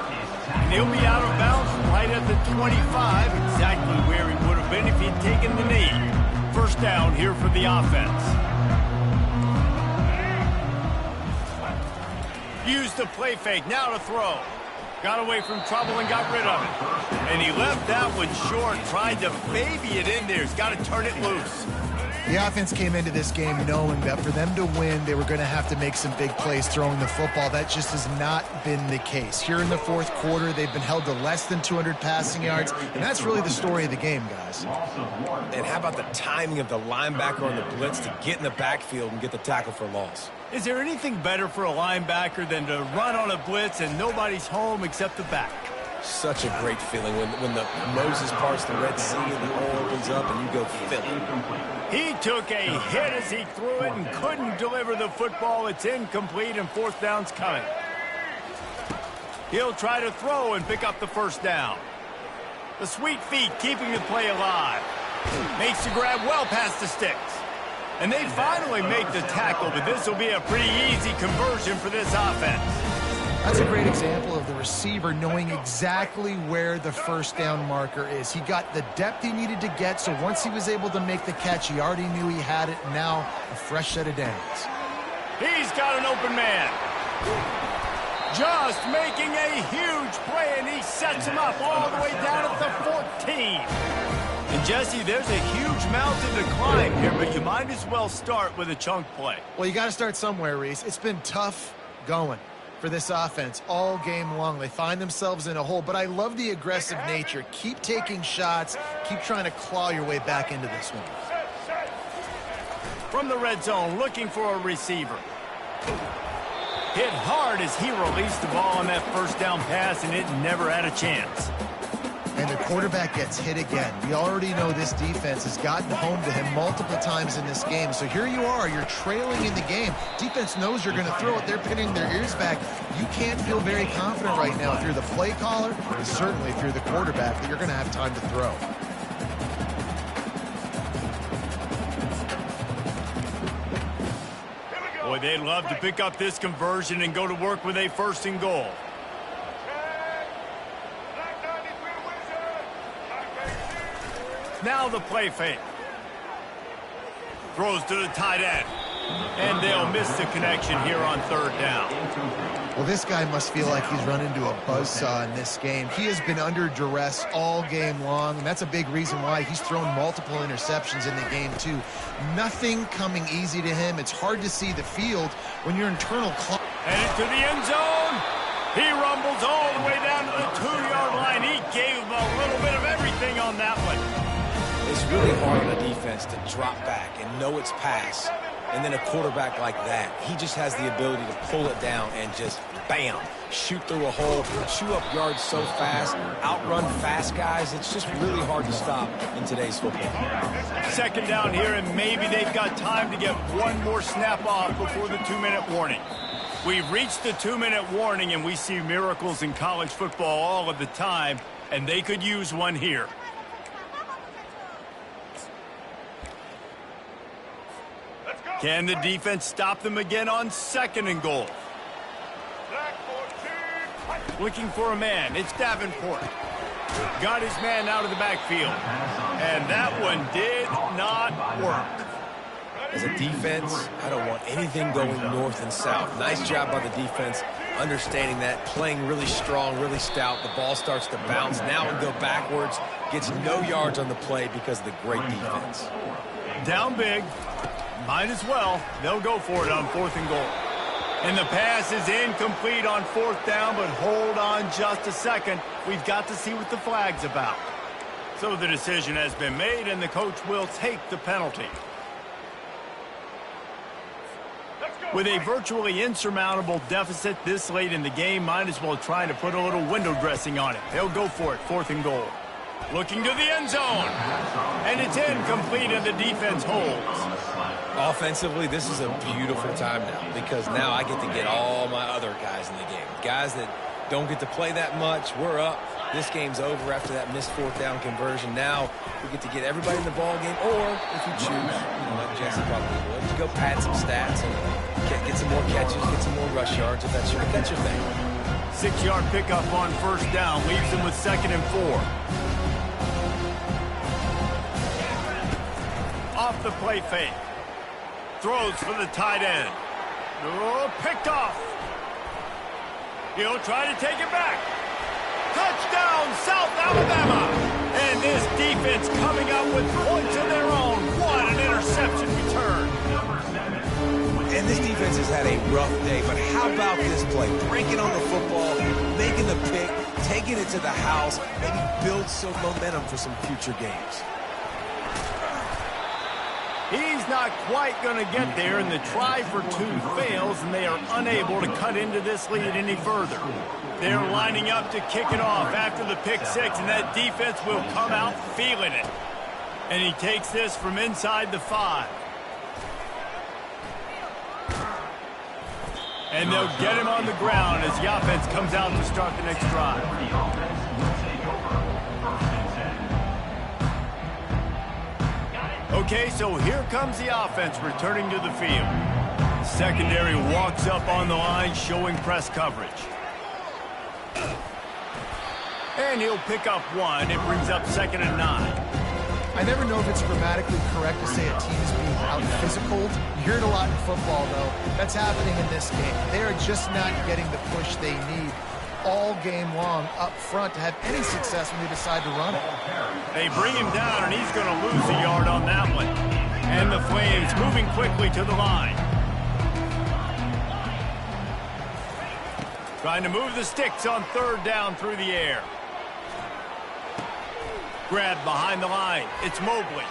And he'll be out of bounds right at the 25, exactly where he would have been if he'd taken the knee. First down here for the offense. Used the play fake, now to throw. Got away from trouble and got rid of it. And he left that one short, tried to baby it in there. He's got to turn it loose. The offense came into this game knowing that for them to win, they were going to have to make some big plays throwing the football. That just has not been the case. Here in the fourth quarter, they've been held to less than 200 passing yards, and that's really the story of the game, guys. And how about the timing of the linebacker on the blitz to get in the backfield and get the tackle for loss? Is there anything better for a linebacker than to run on a blitz and nobody's home except the back? Such a great feeling when the Moses parts the Red Sea and the hole opens up and you go Philly. He took a hit as he threw it and couldn't deliver the football. It's incomplete and fourth down's coming. He'll try to throw and pick up the first down. The sweet feet keeping the play alive. Makes the grab well past the sticks. And they finally make the tackle, but this will be a pretty easy conversion for this offense. That's a great example of the receiver knowing exactly where the first down marker is. He got the depth he needed to get, so once he was able to make the catch, he already knew he had it, and now a fresh set of downs. He's got an open man. Just making a huge play, and he sets him up all the way down at the 14. And, Jesse, there's a huge mountain to climb here, but you might as well start with a chunk play. Well, you got to start somewhere, Reese. It's been tough going for this offense all game long. They find themselves in a hole, but I love the aggressive nature. Keep taking shots. Keep trying to claw your way back into this one. From the red zone, looking for a receiver. Hit hard as he released the ball on that first down pass, and it never had a chance. And the quarterback gets hit again. We already know this defense has gotten home to him multiple times in this game. So here you are, you're trailing in the game. Defense knows you're going to throw it. They're pinning their ears back. You can't feel very confident right now if you're the play caller, and certainly if you're the quarterback, that you're going to have time to throw. Boy, they'd love to pick up this conversion and go to work with a first and goal. Now the play fake. Throws to the tight end. And they'll miss the connection here on third down. Well, this guy must feel like he's run into a buzzsaw in this game. He has been under duress all game long, and that's a big reason why he's thrown multiple interceptions in the game, too. Nothing coming easy to him. It's hard to see the field when your internal clock. Headed to the end zone. He rumbles all the way down to the 2-yard line. He gave him a little bit of everything on that one. It's really hard on a defense to drop back and know it's pass. And then a quarterback like that, he just has the ability to pull it down and just, bam, shoot through a hole, chew up yards so fast, outrun fast guys. It's just really hard to stop in today's football. Second down here, and maybe they've got time to get one more snap off before the 2-minute warning. We've reached the 2-minute warning, and we see miracles in college football all of the time, and they could use one here. Can the defense stop them again on second and goal? Looking for a man. It's Davenport. Got his man out of the backfield. And that one did not work. As a defense, I don't want anything going north and south. Nice job by the defense, understanding that, playing really strong, really stout. The ball starts to bounce. Now and go backwards. Gets no yards on the play because of the great defense. Down big. Might as well. They'll go for it on fourth and goal. And the pass is incomplete on fourth down, but hold on just a second. We've got to see what the flag's about. So the decision has been made, and the coach will take the penalty. With a virtually insurmountable deficit this late in the game, might as well try to put a little window dressing on it. They'll go for it, fourth and goal. Looking to the end zone. And it's incomplete, and the defense holds. Offensively, this is a beautiful time now because now I get to get all my other guys in the game. Guys that don't get to play that much. We're up. This game's over after that missed fourth down conversion. Now we get to get everybody in the ball game, or if you choose, like Jesse probably would, to go pad some stats and get some more catches, get some more rush yards if that's your thing. 6-yard pickup on first down leaves them with second and 4. Off the play fake. Throws for the tight end. Oh, picked off. He'll try to take it back. Touchdown, South Alabama. And this defense coming up with points of their own. What an interception return. And this defense has had a rough day, but how about this play? Breaking on the football, making the pick, taking it to the house, maybe build some momentum for some future games. He's Just not quite going to get there, and the try for two fails, and they are unable to cut into this lead any further. They're lining up to kick it off after the pick six, and that defense will come out feeling it. And he takes this from inside the 5. And they'll get him on the ground as the offense comes out to start the next drive. The offense will take over. First and 10. Okay, so here comes the offense returning to the field. Secondary walks up on the line, showing press coverage. And he'll pick up one. It brings up 2nd and 9. I never know if it's grammatically correct to say a team is being out-physical. You hear it a lot in football, though. That's happening in this game. They are just not getting the push they need all game long up front to have any success when they decide to run it. They bring him down, and he's going to lose a yard on that one. And the Flames moving quickly to the line. Trying to move the sticks on 3rd down through the air. Grab behind the line. It's Mobley.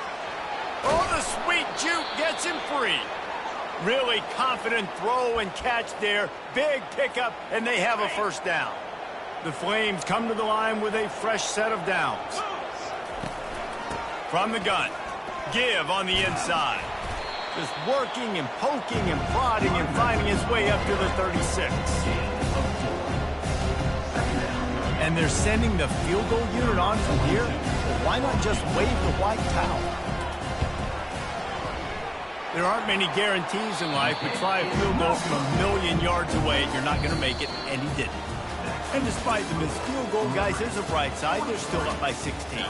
Oh, the sweet juke gets him free. Really confident throw and catch there. Big pickup, and they have a 1st down. The Flames come to the line with a fresh set of downs. From the gun. Give on the inside. Just working and poking and prodding and finding his way up to the 36. And they're sending the field goal unit on from here. Why not just wave the white towel? There aren't many guarantees in life, but try a field goal from 1,000,000 yards away and you're not going to make it, and he didn't. And despite the missed field goal, guys, there's a bright side. They're still up by 16.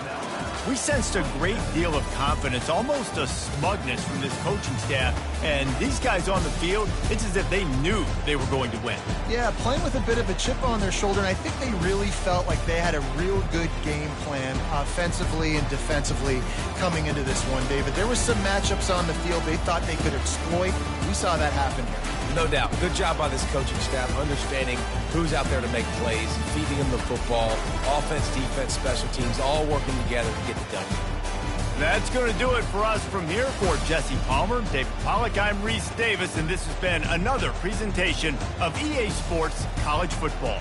We sensed a great deal of confidence, almost a smugness from this coaching staff. And these guys on the field, it's as if they knew they were going to win. Yeah, playing with a bit of a chip on their shoulder, and I think they really felt like they had a real good game plan offensively and defensively coming into this one, David. There was some matchups on the field they thought they could exploit. We saw that happen here. No doubt. Good job by this coaching staff understanding who's out there to make plays, feeding them the football, offense, defense, special teams, all working together to get it done. That's going to do it for us from here. For Jesse Palmer, David Pollack, I'm Reese Davis, and this has been another presentation of EA Sports College Football.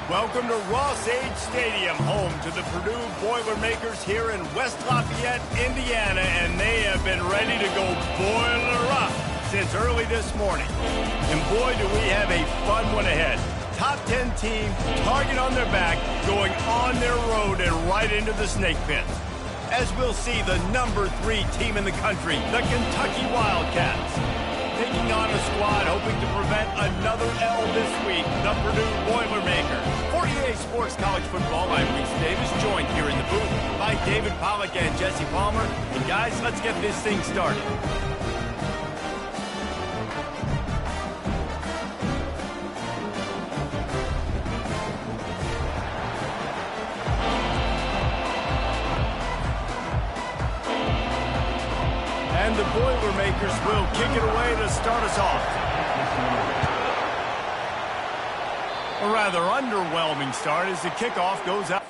Welcome to Ross-Age Stadium, home to the Purdue Boilermakers here in West Lafayette, Indiana, and they have been ready to go boiler up since early this morning. And boy, do we have a fun one ahead. Top 10 team, target on their back, going on their road and right into the snake pit. As we'll see the number 3 team in the country, the Kentucky Wildcats, taking on a squad hoping to prevent another L this week, the Purdue Boilermakers. 48 Sports College Football, I'm Reese Davis, joined here in the booth by David Pollack and Jesse Palmer. And guys, let's get this thing started. And the Boilermakers will kick it away to start us off. A rather underwhelming start as the kickoff goes out.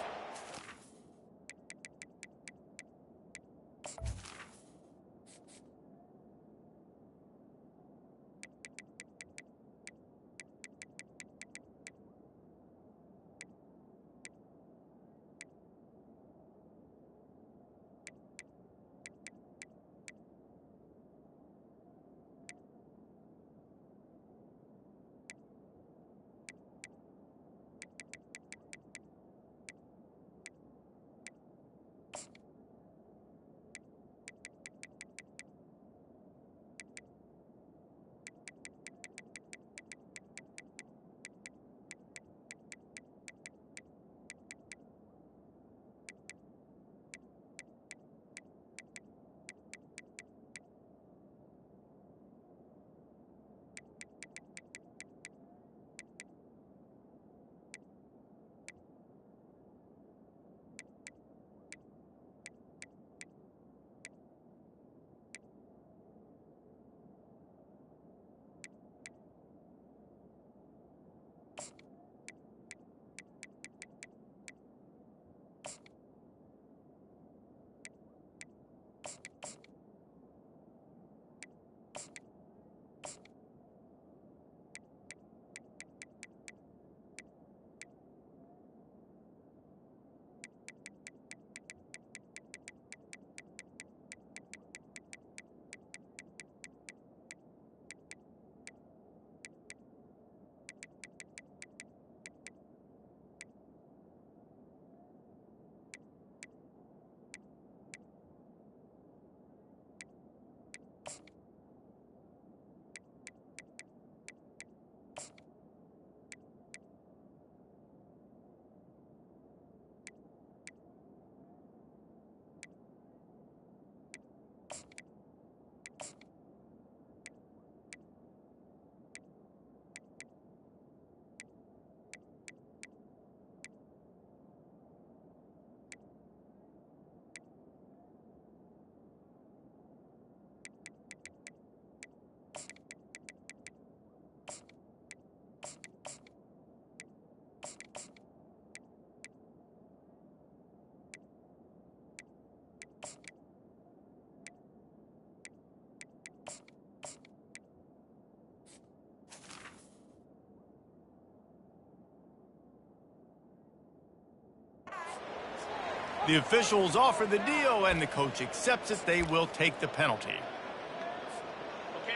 The officials offer the deal, and the coach accepts it. They will take the penalty.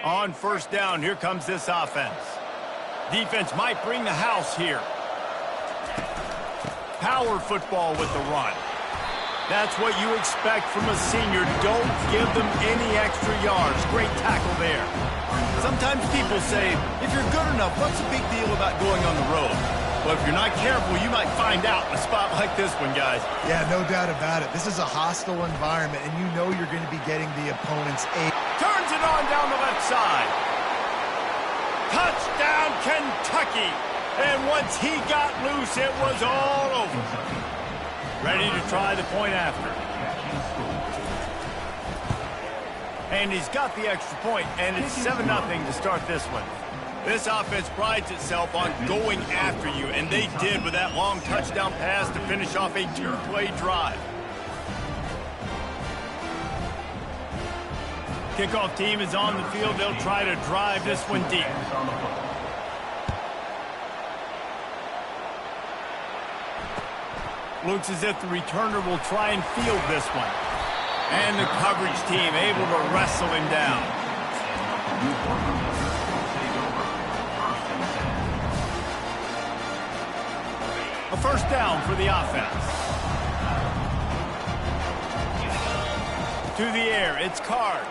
On first down, here comes this offense. Defense might bring the house here. Power football with the run. That's what you expect from a senior. Don't give them any extra yards. Great tackle there. Sometimes people say, if you're good enough, what's the big deal about going on the road? Well, if you're not careful, you might find out in a spot like this one, guys. Yeah, no doubt about it. This is a hostile environment, and you know you're going to be getting the opponent's aid. Turns it on down the left side. Touchdown, Kentucky. And once he got loose, it was all over. Ready to try the point after. And he's got the extra point, and it's 7-0 to start this one. This offense prides itself on going after you, and they did with that long touchdown pass to finish off a 2-play drive. Kickoff team is on the field. They'll try to drive this one deep. Looks as if the returner will try and field this one. And the coverage team able to wrestle him down. A first down for the offense. To the air, it's Card.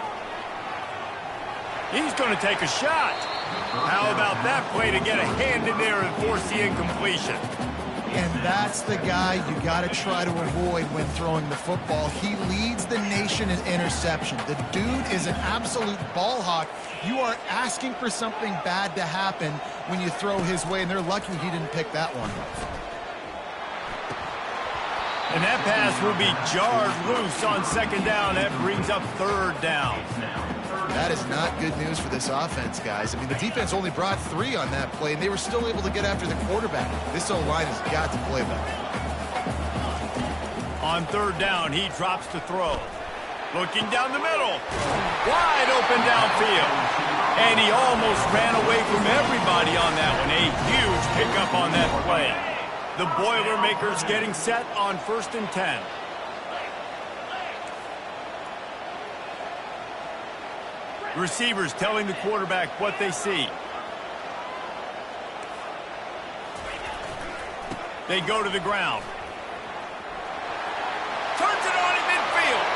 He's going to take a shot. How about that play to get a hand in there and force the incompletion? And that's the guy you got to try to avoid when throwing the football. He leads the nation in interception. The dude is an absolute ball hawk. You are asking for something bad to happen when you throw his way, and they're lucky he didn't pick that one. And that pass will be jarred loose on second down. That brings up third down. That is not good news for this offense, guys. I mean, the defense only brought 3 on that play, and they were still able to get after the quarterback. This O-line has got to play better. On third down, he drops to throw. Looking down the middle. Wide open downfield. And he almost ran away from everybody on that one. A huge pickup on that play. The Boilermakers getting set on 1st and 10. Receivers telling the quarterback what they see. They go to the ground. Turns it on in midfield.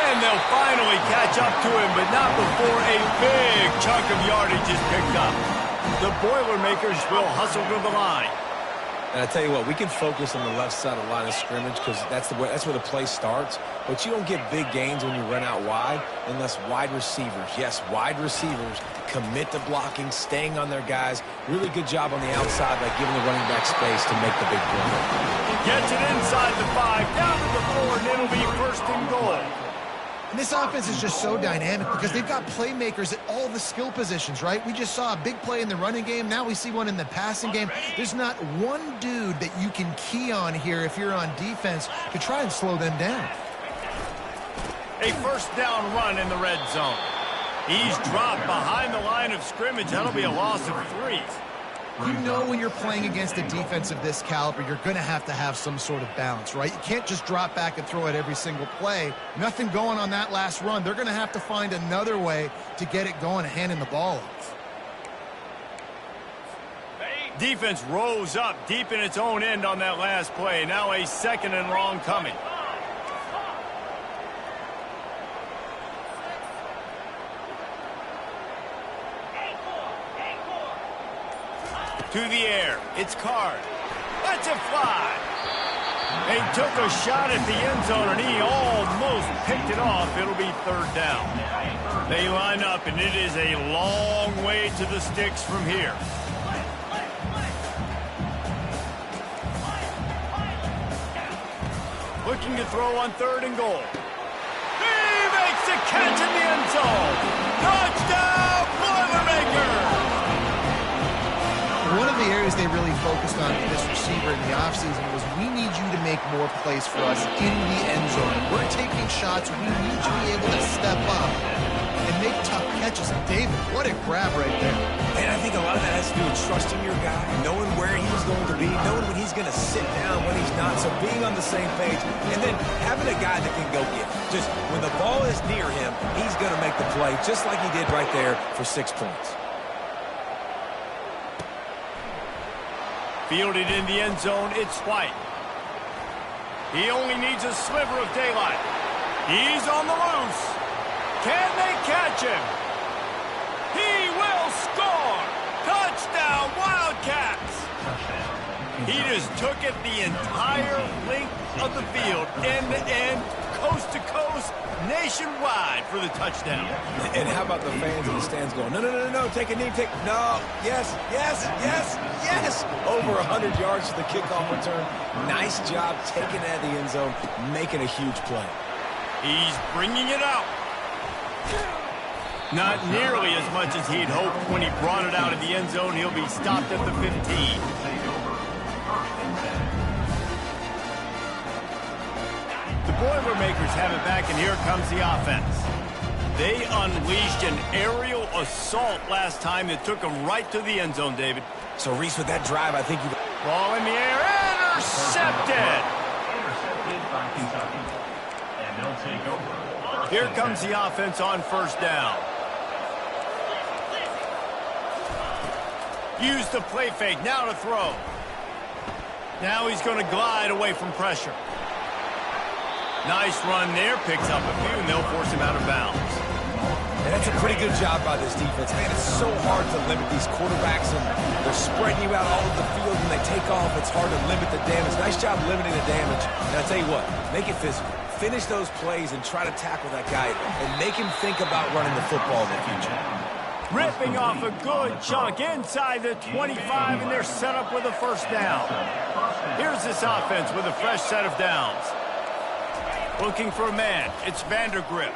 And they'll finally catch up to him, but not before a big chunk of yardage is picked up. The Boilermakers will hustle to the line. And I tell you what, we can focus on the left side of the line of scrimmage because that's where the play starts. But you don't get big gains when you run out wide unless wide receivers, yes, wide receivers, commit to blocking, staying on their guys. Really good job on the outside by giving the running back space to make the big play. Gets it inside the 5, down to the 4, and it'll be 1st and goal. And this offense is just so dynamic because they've got playmakers at all the skill positions, right? We just saw a big play in the running game. Now we see one in the passing game. There's not one dude that you can key on here if you're on defense to try and slow them down. A first down run in the red zone. He's dropped behind the line of scrimmage. That'll be a loss of 3. You know when you're playing against a defense of this caliber, you're going to have some sort of balance, right? You can't just drop back and throw it every single play. Nothing going on that last run. They're going to have to find another way to get it going and handing the ball off. Defense rose up deep in its own end on that last play. Now a 2nd and long coming. To the air, it's Card. That's a fly. They took a shot at the end zone, and he almost picked it off. It'll be 3rd down. They line up, and it is a long way to the sticks from here. Looking to throw on 3rd and goal. He makes the catch in the end zone. Touchdown, Boilermakers! One of the areas they really focused on for this receiver in the offseason was we need you to make more plays for us in the end zone. We're taking shots. We need you to be able to step up and make tough catches. And David, what a grab right there. And I think a lot of that has to do with trusting your guy, knowing where he's going to be, knowing when he's going to sit down, when he's not. So being on the same page, and then having a guy that can go get it. Just when the ball is near him, he's going to make the play, just like he did right there for 6 points. Fielded in the end zone, it's White. He only needs a sliver of daylight. He's on the loose. Can they catch him? He will score! Touchdown, Wildcats! He just took it the entire length of the field, end to end, coast to coast, nationwide for the touchdown. And how about the fans in the stands going, no, no, no, no, take a knee, no, yes, yes, yes, yes. Over 100 yards to the kickoff return. Nice job taking it out of the end zone, making a huge play. He's bringing it out. Not nearly as much as he'd hoped when he brought it out of the end zone. He'll be stopped at the 15. The Boilermakers have it back, and here comes the offense. They unleashed an aerial assault last time that took them right to the end zone, David. So, Reese, with that drive, I think you... Ball in the air, intercepted! Intercepted by Kentucky. And they'll take over. Here comes the offense on first down. Use the play fake, now to throw. Now he's going to glide away from pressure. Nice run there, picks up a few, and they'll force him out of bounds. And that's a pretty good job by this defense. Man, it's so hard to limit these quarterbacks, and they're spreading you out all over the field. When they take off, it's hard to limit the damage. Nice job limiting the damage. And I'll tell you what, make it physical. Finish those plays and try to tackle that guy and make him think about running the football in the future. Ripping off a good chunk inside the 25, and they're set up with a first down. Here's this offense with a fresh set of downs. Looking for a man. It's Vandergrift.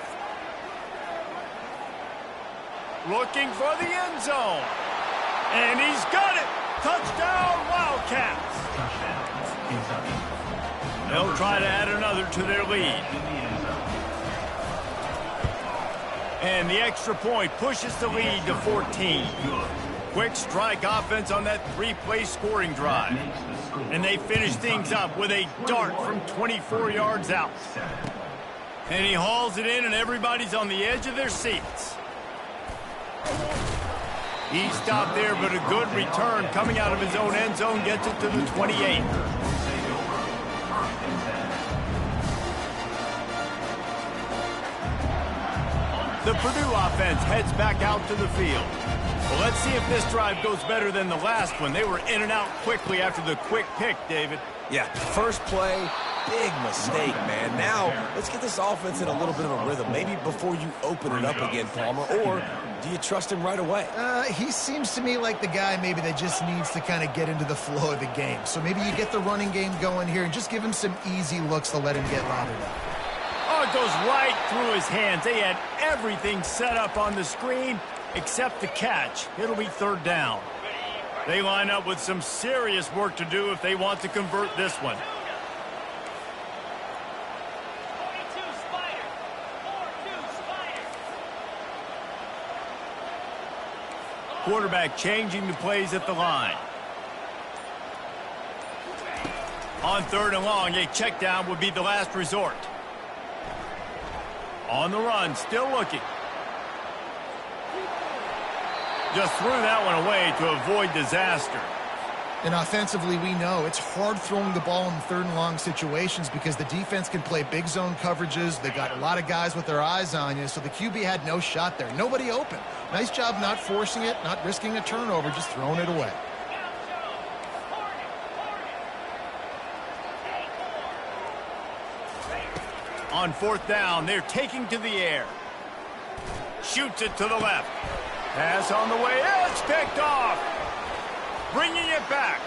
Looking for the end zone. And he's got it. Touchdown, Wildcats. They'll try to add another to their lead. And the extra point pushes the lead to 14. Quick strike offense on that three-play scoring drive. And they finish things up with a dart from 24 yards out. And he hauls it in, and everybody's on the edge of their seats. He stopped there, but a good return coming out of his own end zone gets it to the 28. The Purdue offense heads back out to the field. Well, let's see if this drive goes better than the last one. They were in and out quickly after the quick pick, David. Yeah, first play, big mistake, man. Now, let's get this offense in a little bit of a rhythm. Maybe before you open it up again, Palmer, or do you trust him right away? He seems to me like the guy maybe that just needs to kind of get into the flow of the game. So maybe you get the running game going here and just give him some easy looks to let him get lathered up. Oh, it goes right through his hands. They had everything set up on the screen except the catch. It'll be third down. They line up with some serious work to do if they want to convert this one. Quarterback changing the plays at the line. On third and long, a check down would be the last resort. On the run, still looking. Just threw that one away to avoid disaster. And offensively, we know it's hard throwing the ball in third and long situations because the defense can play big zone coverages. They got a lot of guys with their eyes on you, so the QB had no shot there. Nobody open. Nice job not forcing it, not risking a turnover, just throwing it away. On fourth down, they're taking to the air. Shoots it to the left. Pass on the way. It's picked off. Bringing it back.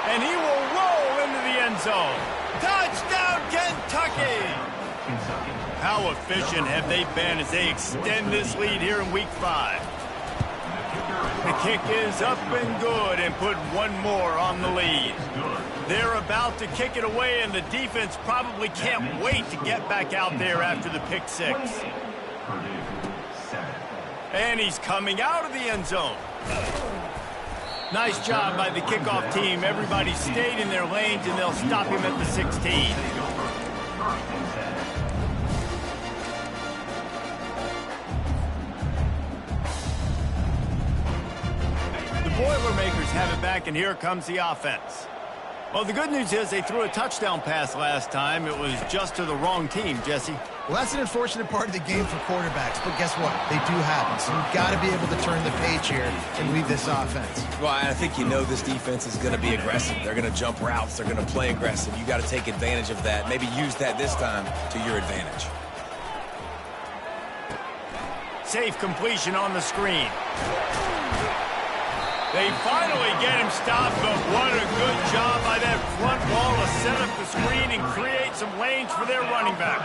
And he will roll into the end zone. Touchdown, Kentucky! How efficient have they been as they extend this lead here in Week 5? The kick is up and good and put one more on the lead. They're about to kick it away, and the defense probably can't wait to get back out there after the pick six. Purdue, 7. And he's coming out of the end zone. Nice job by the kickoff team. Everybody stayed in their lanes, and they'll stop him at the 16. First and 10. The Boilermakers have it back, and here comes the offense. Well, the good news is they threw a touchdown pass last time. It was just to the wrong team, Jesse. Well, that's an unfortunate part of the game for quarterbacks, but guess what? They do happen, so you've got to be able to turn the page here and lead this offense. Well, I think you know this defense is going to be aggressive. They're going to jump routes. They're going to play aggressive. You got to take advantage of that. Maybe use that this time to your advantage. Safe completion on the screen. They finally get him stopped, but what a good job by that front wall to set up the screen and create some lanes for their running back.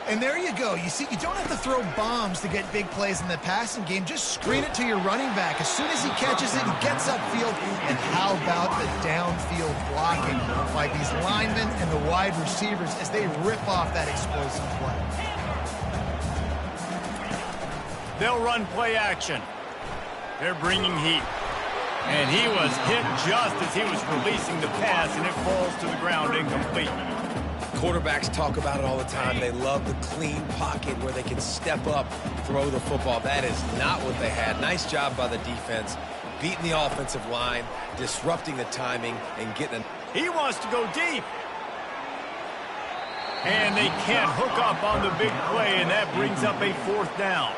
And there you go. You see, you don't have to throw bombs to get big plays in the passing game. Just screen it to your running back. As soon as he catches it, he gets upfield. And how about the downfield blocking by these linemen and the wide receivers as they rip off that explosive play? They'll run play action. They're bringing heat. And he was hit just as he was releasing the pass, and it falls to the ground incomplete. Quarterbacks talk about it all the time. They love the clean pocket where they can step up, throw the football. That is not what they had. Nice job by the defense, beating the offensive line, disrupting the timing, and getting it. He wants to go deep. And they can't hook up on the big play, and that brings up a 4th down.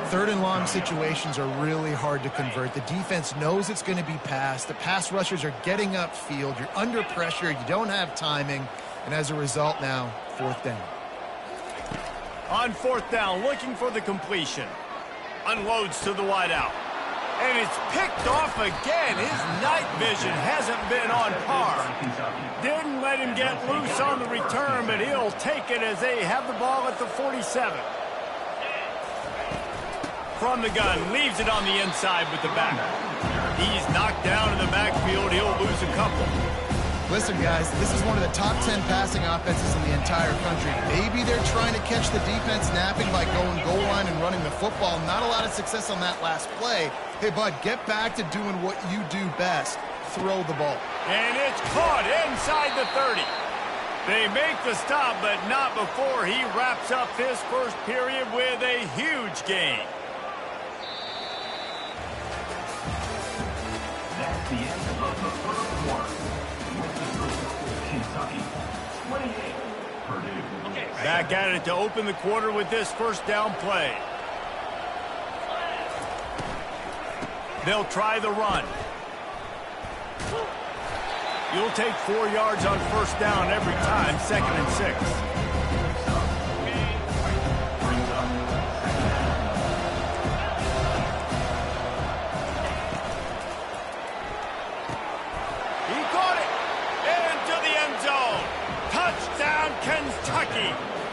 Third and long situations are really hard to convert. The defense knows it's going to be passed. The pass rushers are getting upfield. You're under pressure. You don't have timing. And as a result now, 4th down. On 4th down, looking for the completion. Unloads to the wideout. And it's picked off again. His night vision hasn't been on par. Didn't let him get loose on the return, but he'll take it as they have the ball at the 47. From the gun, leaves it on the inside with the back. He's knocked down in the backfield. He'll lose a couple. Listen, guys, this is one of the top 10 passing offenses in the entire country. Maybe they're trying to catch the defense napping by going goal line and running the football. Not a lot of success on that last play. Hey, bud, get back to doing what you do best. Throw the ball. And it's caught inside the 30. They make the stop, but not before he wraps up this first period with a huge gain. That's the end of the first quarter. Kentucky, 28, Purdue. Back at it to open the quarter with this 1st down play. They'll try the run. You'll take 4 yards on 1st down every time, 2nd and 6.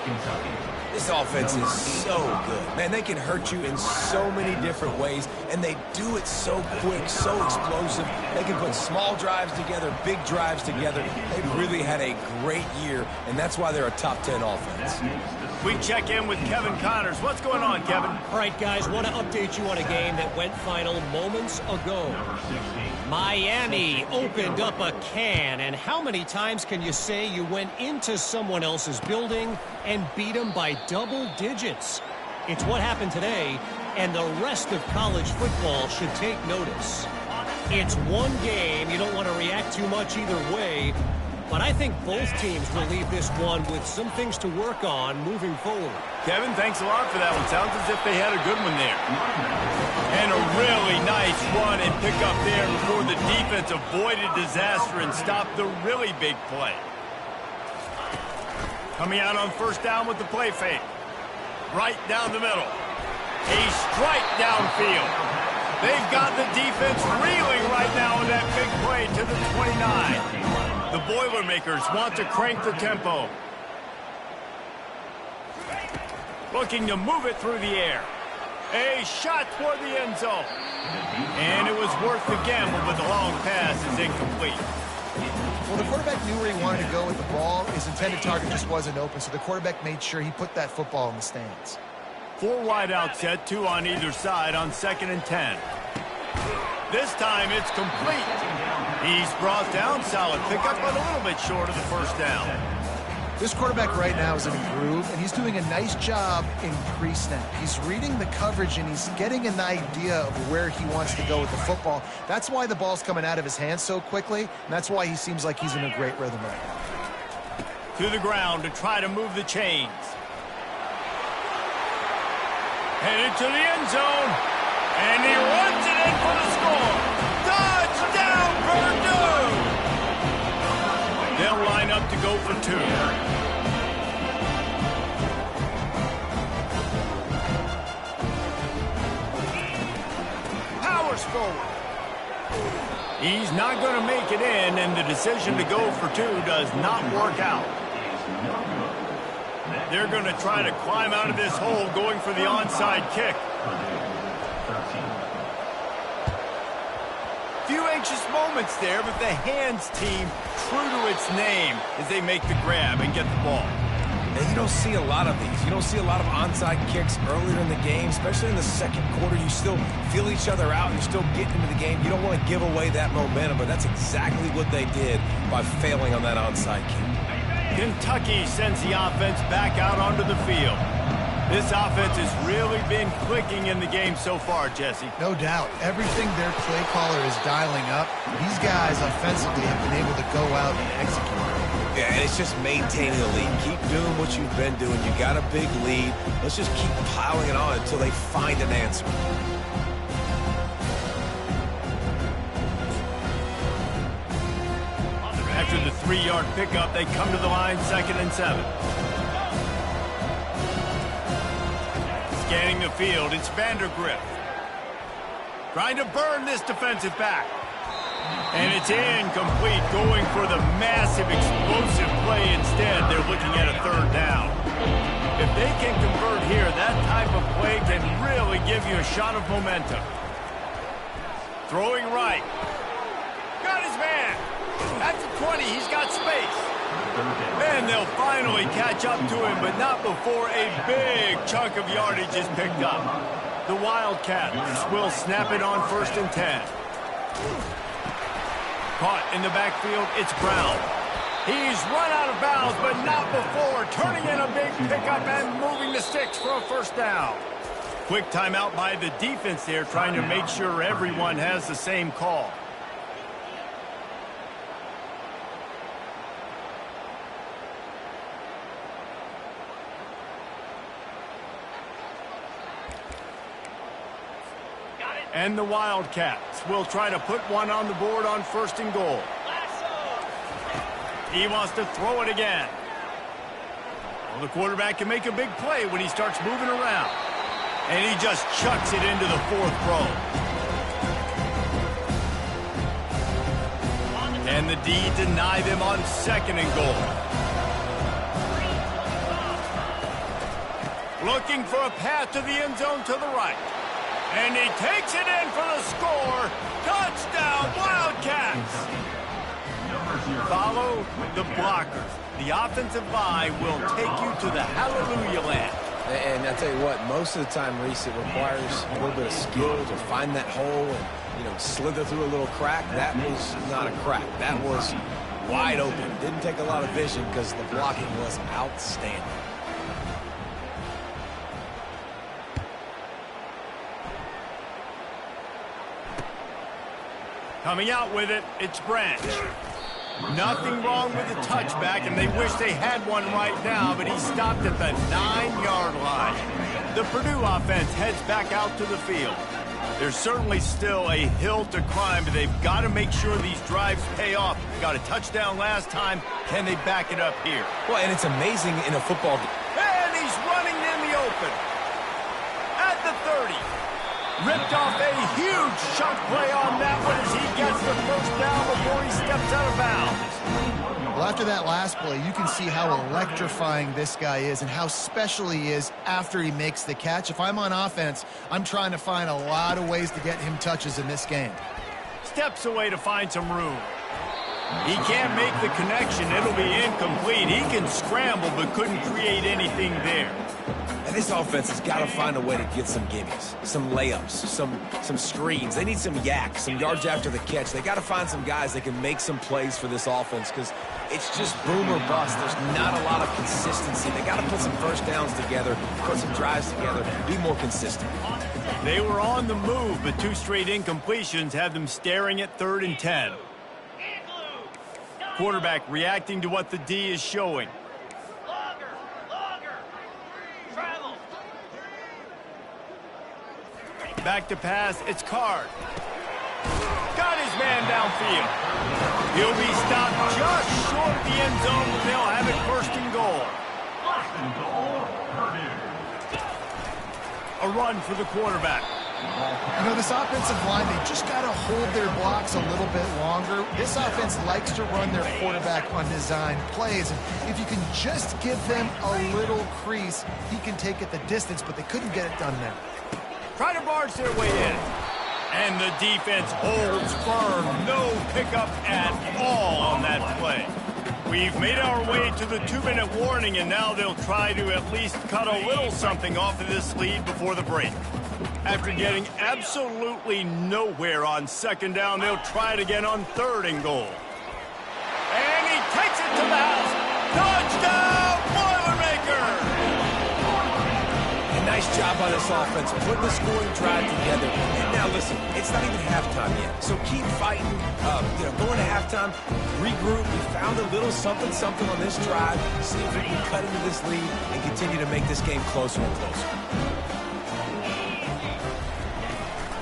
Kentucky. This offense is so good. Man, they can hurt you in so many different ways, and they do it so quick, so explosive. They can put small drives together, big drives together. They've really had a great year, and that's why they're a top 10 offense. We check in with Kevin Connors. What's going on, Kevin? All right, guys, want to update you on a game that went final moments ago. Miami opened up a can, and how many times can you say you went into someone else's building and beat them by double digits? It's what happened today, and the rest of college football should take notice. It's one game. You don't want to react too much either way, but I think both teams will leave this one with some things to work on moving forward. Kevin, thanks a lot for that one. Sounds as if they had a good one there. And a really nice run and pick up there before the defense avoided disaster and stopped the really big play. Coming out on 1st down with the play fake. Right down the middle. A strike downfield. They've got the defense reeling right now in that big play to the 29. The Boilermakers want to crank the tempo. Looking to move it through the air. A shot toward the end zone. And it was worth the gamble, but the long pass is incomplete. Well, the quarterback knew where he wanted to go with the ball. His intended target just wasn't open, so the quarterback made sure he put that football in the stands. 4 wide out set, 2 on either side on 2nd and 10. This time it's complete. He's brought down, solid pickup, but a little bit short of the first down. This quarterback right now is in a groove, and he's doing a nice job in pre-snap. He's reading the coverage, and he's getting an idea of where he wants to go with the football. That's why the ball's coming out of his hands so quickly, and that's why he seems like he's in a great rhythm right now. To the ground to try to move the chains. Headed to the end zone, and he runs it in for the score. Touchdown, Purdue! They'll line up to go for 2. Powers forward. He's not going to make it in, and the decision to go for 2 does not work out. They're going to try to climb out of this hole, going for the onside kick. Few anxious moments there, but the hands team true to its name as they make the grab and get the ball. And you don't see a lot of these. You don't see a lot of onside kicks earlier in the game, especially in the second quarter. You still feel each other out. You're still getting into the game. You don't want to give away that momentum, but that's exactly what they did by failing on that onside kick. Kentucky sends the offense back out onto the field. This offense has really been clicking in the game so far, Jesse. No doubt. Everything their play caller is dialing up, these guys offensively have been able to go out and execute. Yeah, and it's just maintaining the lead. Keep doing what you've been doing. You got a big lead. Let's just keep piling it on until they find an answer. After the 3-yard pickup, they come to the line, 2nd and 7. Scanning the field, it's Vandergrift. Trying to burn this defensive back. And it's incomplete, going for the massive explosive play instead. They're looking at a 3rd down. If they can convert here, that type of play can really give you a shot of momentum. Throwing right. Got his man. At the 20, he's got space. And they'll finally catch up to him, but not before a big chunk of yardage is picked up. The Wildcats will snap it on 1st and 10. Caught in the backfield, it's Brown. He's run out of bounds, but not before turning in a big pickup and moving the sticks for a 1st down. Quick timeout by the defense there, trying to make sure everyone has the same call. And the Wildcats will try to put one on the board on 1st and goal. He wants to throw it again. Well, the quarterback can make a big play when he starts moving around. And he just chucks it into the 4th row. And the D deny them on 2nd and goal. Looking for a path to the end zone to the right. And he takes it in for the score. Touchdown, Wildcats! Follow the blockers. The offensive line will take you to the hallelujah land. And I tell you what, most of the time, Reese, it requires a little bit of skill to find that hole and, slither through a little crack. That was not a crack. That was wide open. Didn't take a lot of vision because the blocking was outstanding. Coming out with it, it's Branch. Nothing wrong with the touchback, and they wish they had one right now, but he stopped at the 9-yard line. The Purdue offense heads back out to the field. There's certainly still a hill to climb, but they've got to make sure these drives pay off. Got a touchdown last time. Can they back it up here? Well, and it's amazing in a football game. And he's running in the open. At the 30. Ripped off a huge chunk play on that one as he gets the 1st down before he steps out of bounds. Well, after that last play, you can see how electrifying this guy is and how special he is after he makes the catch. If I'm on offense, I'm trying to find a lot of ways to get him touches in this game. Steps away to find some room. He can't make the connection. It'll be incomplete. He can scramble but couldn't create anything there. And this offense has got to find a way to get some gimmies, some layups, some screens. They need some yak, some yards after the catch. They got to find some guys that can make some plays for this offense because it's just boom or bust. There's not a lot of consistency. They got to put some first downs together, put some drives together, be more consistent. They were on the move, but 2 straight incompletions have them staring at 3rd and 10. Quarterback reacting to what the D is showing. Back to pass, it's Card. Got his man downfield. He'll be stopped just short of the end zone, but they'll have it 1st and goal. A run for the quarterback. You know, this offensive line, they just got to hold their blocks a little bit longer. This offense likes to run their quarterback on design plays. And if you can just give them a little crease, he can take it the distance, but they couldn't get it done there. Try to barge their way in. And the defense holds firm. No pickup at all on that play. We've made our way to the 2-minute warning, and now they'll try to at least cut a little something off of this lead before the break. After getting absolutely nowhere on 2nd down, they'll try it again on 3rd and goal. And he takes it to the house. Touchdown, Boilermaker! And nice job by this offense, putting the scoring drive together. And now listen, it's not even halftime yet, so keep fighting. Going to halftime, regroup. We found a little something on this drive. See if we can cut into this lead and continue to make this game closer and closer.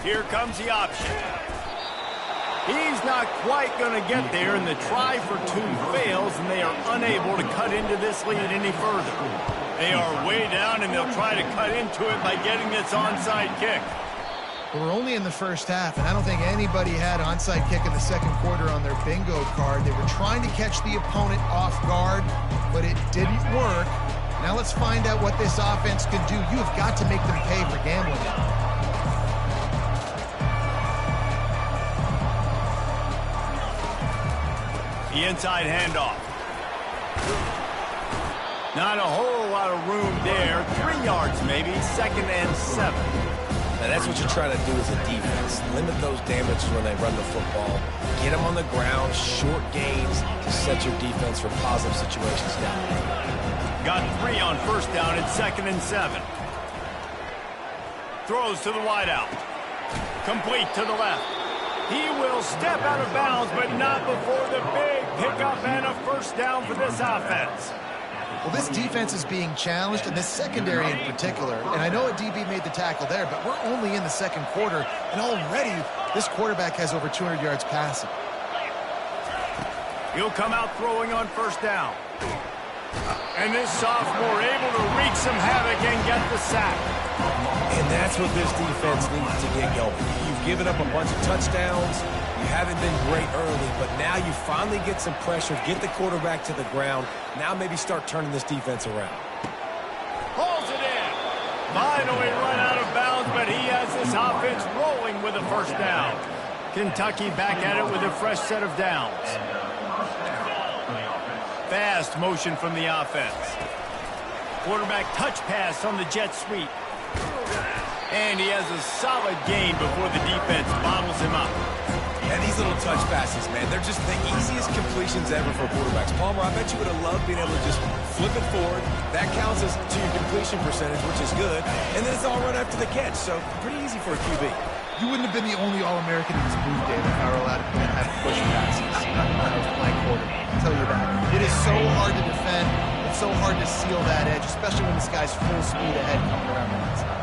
Here comes the option. He's not quite going to get there, and the try for 2 fails, and they are unable to cut into this lead any further. They are way down, and they'll try to cut into it by getting this onside kick. We're only in the first half, and I don't think anybody had onside kick in the 2nd quarter on their bingo card. They were trying to catch the opponent off guard, but it didn't work. Now let's find out what this offense can do. You have got to make them pay for gambling it. The inside handoff. Not a whole lot of room there. 3 yards maybe, 2nd and 7. Now that's what you're trying to do as a defense. Limit those damages when they run the football. Get them on the ground, short gains to set your defense for positive situations down. Got 3 on 1st down at 2nd and 7. Throws to the wideout. Complete to the left. He will step out of bounds, but not before the big pickup and a 1st down for this offense. Well, this defense is being challenged, and this secondary in particular. And I know a DB made the tackle there, but we're only in the 2nd quarter, and already this quarterback has over 200 yards passing. He'll come out throwing on 1st down. And this sophomore able to wreak some havoc and get the sack. And that's what this defense needs to get going. You've given up a bunch of touchdowns. You haven't been great early, but now you finally get some pressure, get the quarterback to the ground. Now maybe start turning this defense around. Pulls it in. Finally run out of bounds, but he has this offense rolling with a 1st down. Kentucky back at it with a fresh set of downs. Fast motion from the offense. Quarterback touch pass on the jet sweep. And he has a solid gain before the defense bottles him up. And these little touch passes, man, they're just the easiest completions ever for quarterbacks. Palmer, I bet you would have loved being able to just flip it forward. That counts as to your completion percentage, which is good. And then it's all run after the catch, so pretty easy for a QB. You wouldn't have been the only All-American in this move, David, if I were allowed to have push passes when I was playing quarterback. I'll tell you that. It is so hard to defend. It's so hard to seal that edge, especially when this guy's full speed ahead coming around the outside.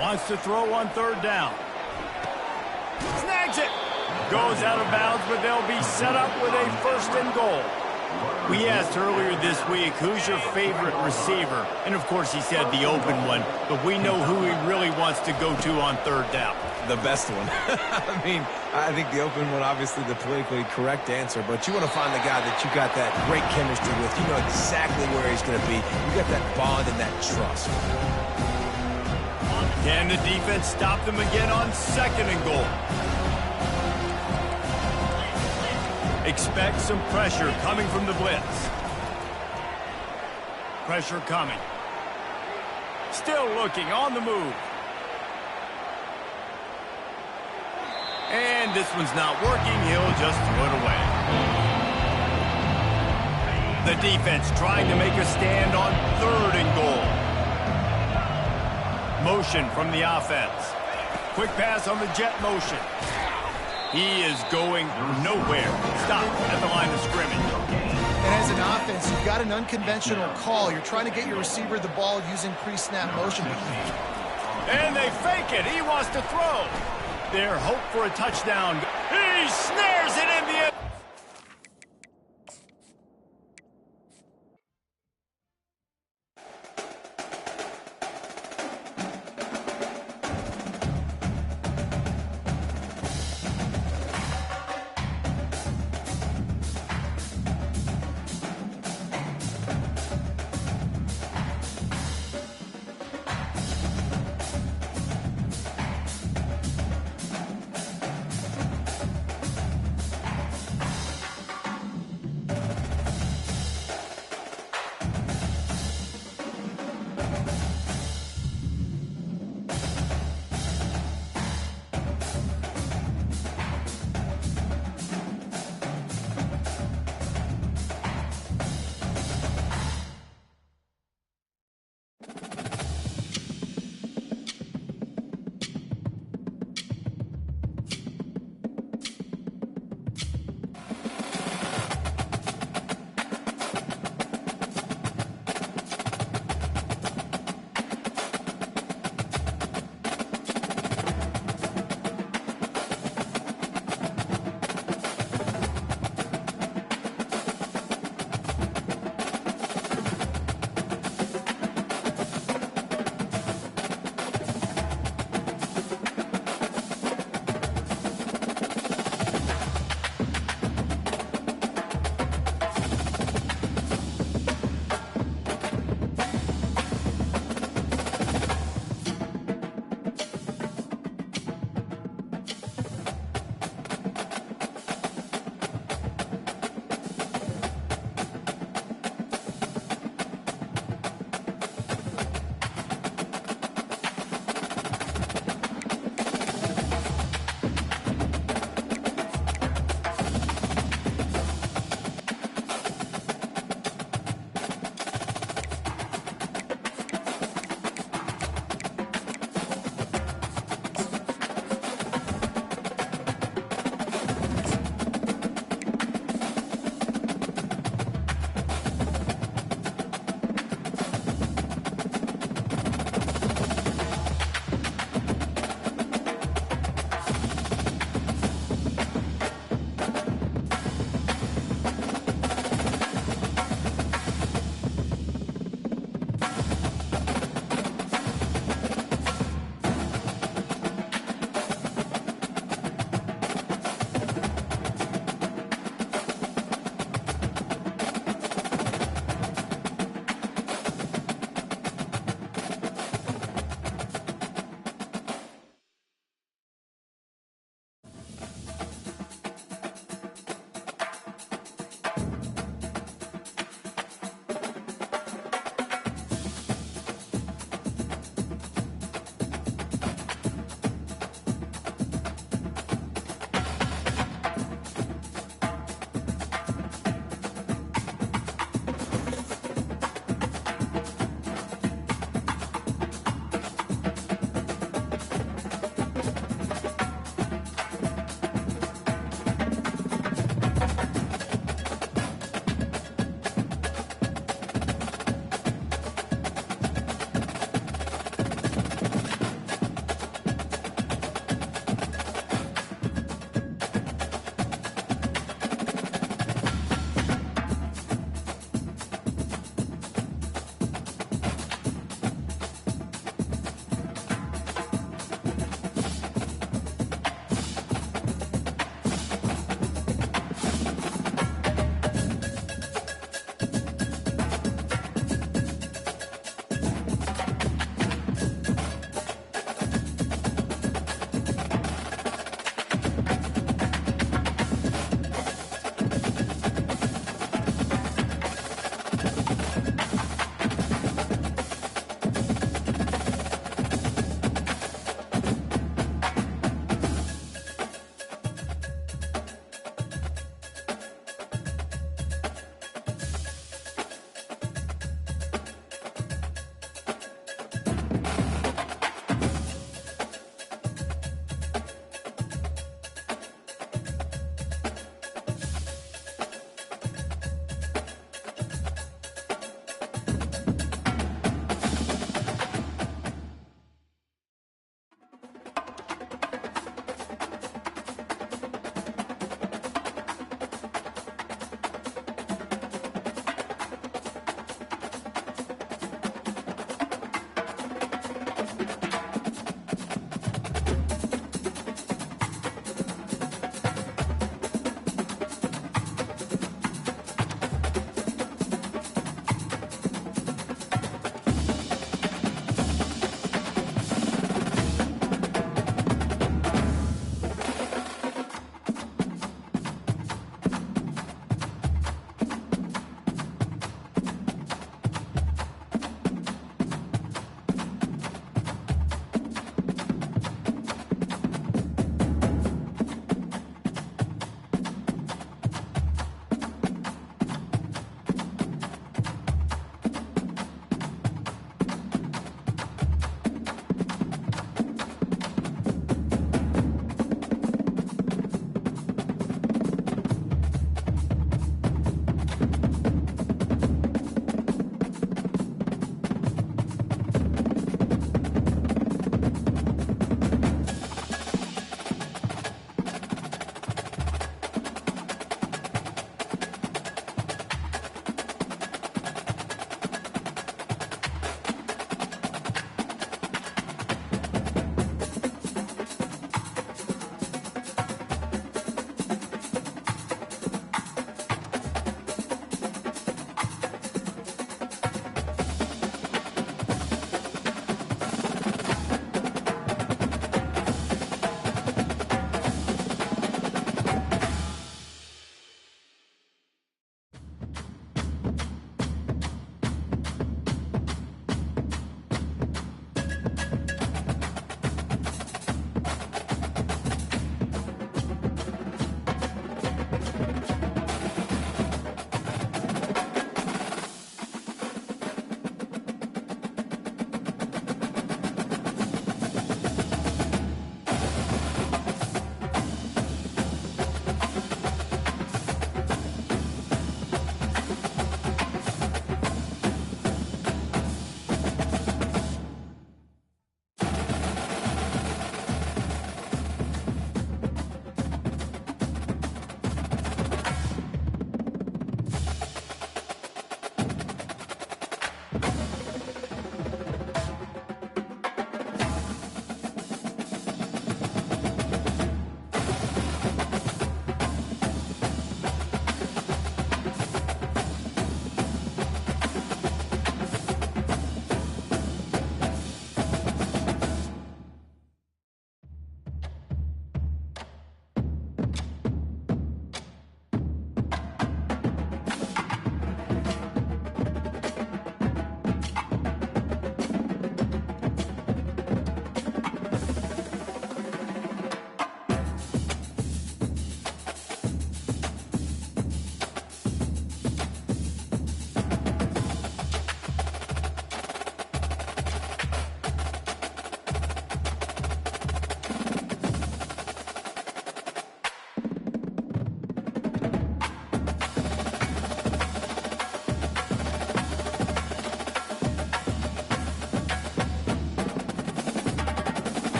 Wants to throw on 3rd down. Snags it. Goes out of bounds, but they'll be set up with a 1st and goal. We asked earlier this week, who's your favorite receiver? And, of course, he said the open one, but we know who he really wants to go to on third down. The best one. I mean, I think the open one, obviously the politically correct answer, but you want to find the guy that you got that great chemistry with. You know exactly where he's going to be. You got that bond and that trust. Can the defense stop them again on 2nd and goal? Expect some pressure coming from the blitz. Pressure coming. Still looking on the move. And this one's not working. He'll just throw it away. The defense trying to make a stand on 3rd and goal. Motion from the offense. Quick pass on the jet motion. He is going nowhere. Stop at the line of scrimmage. And as an offense, you've got an unconventional call. You're trying to get your receiver the ball using pre-snap motion. And they fake it. He wants to throw. Their hope for a touchdown. He snares it in the end.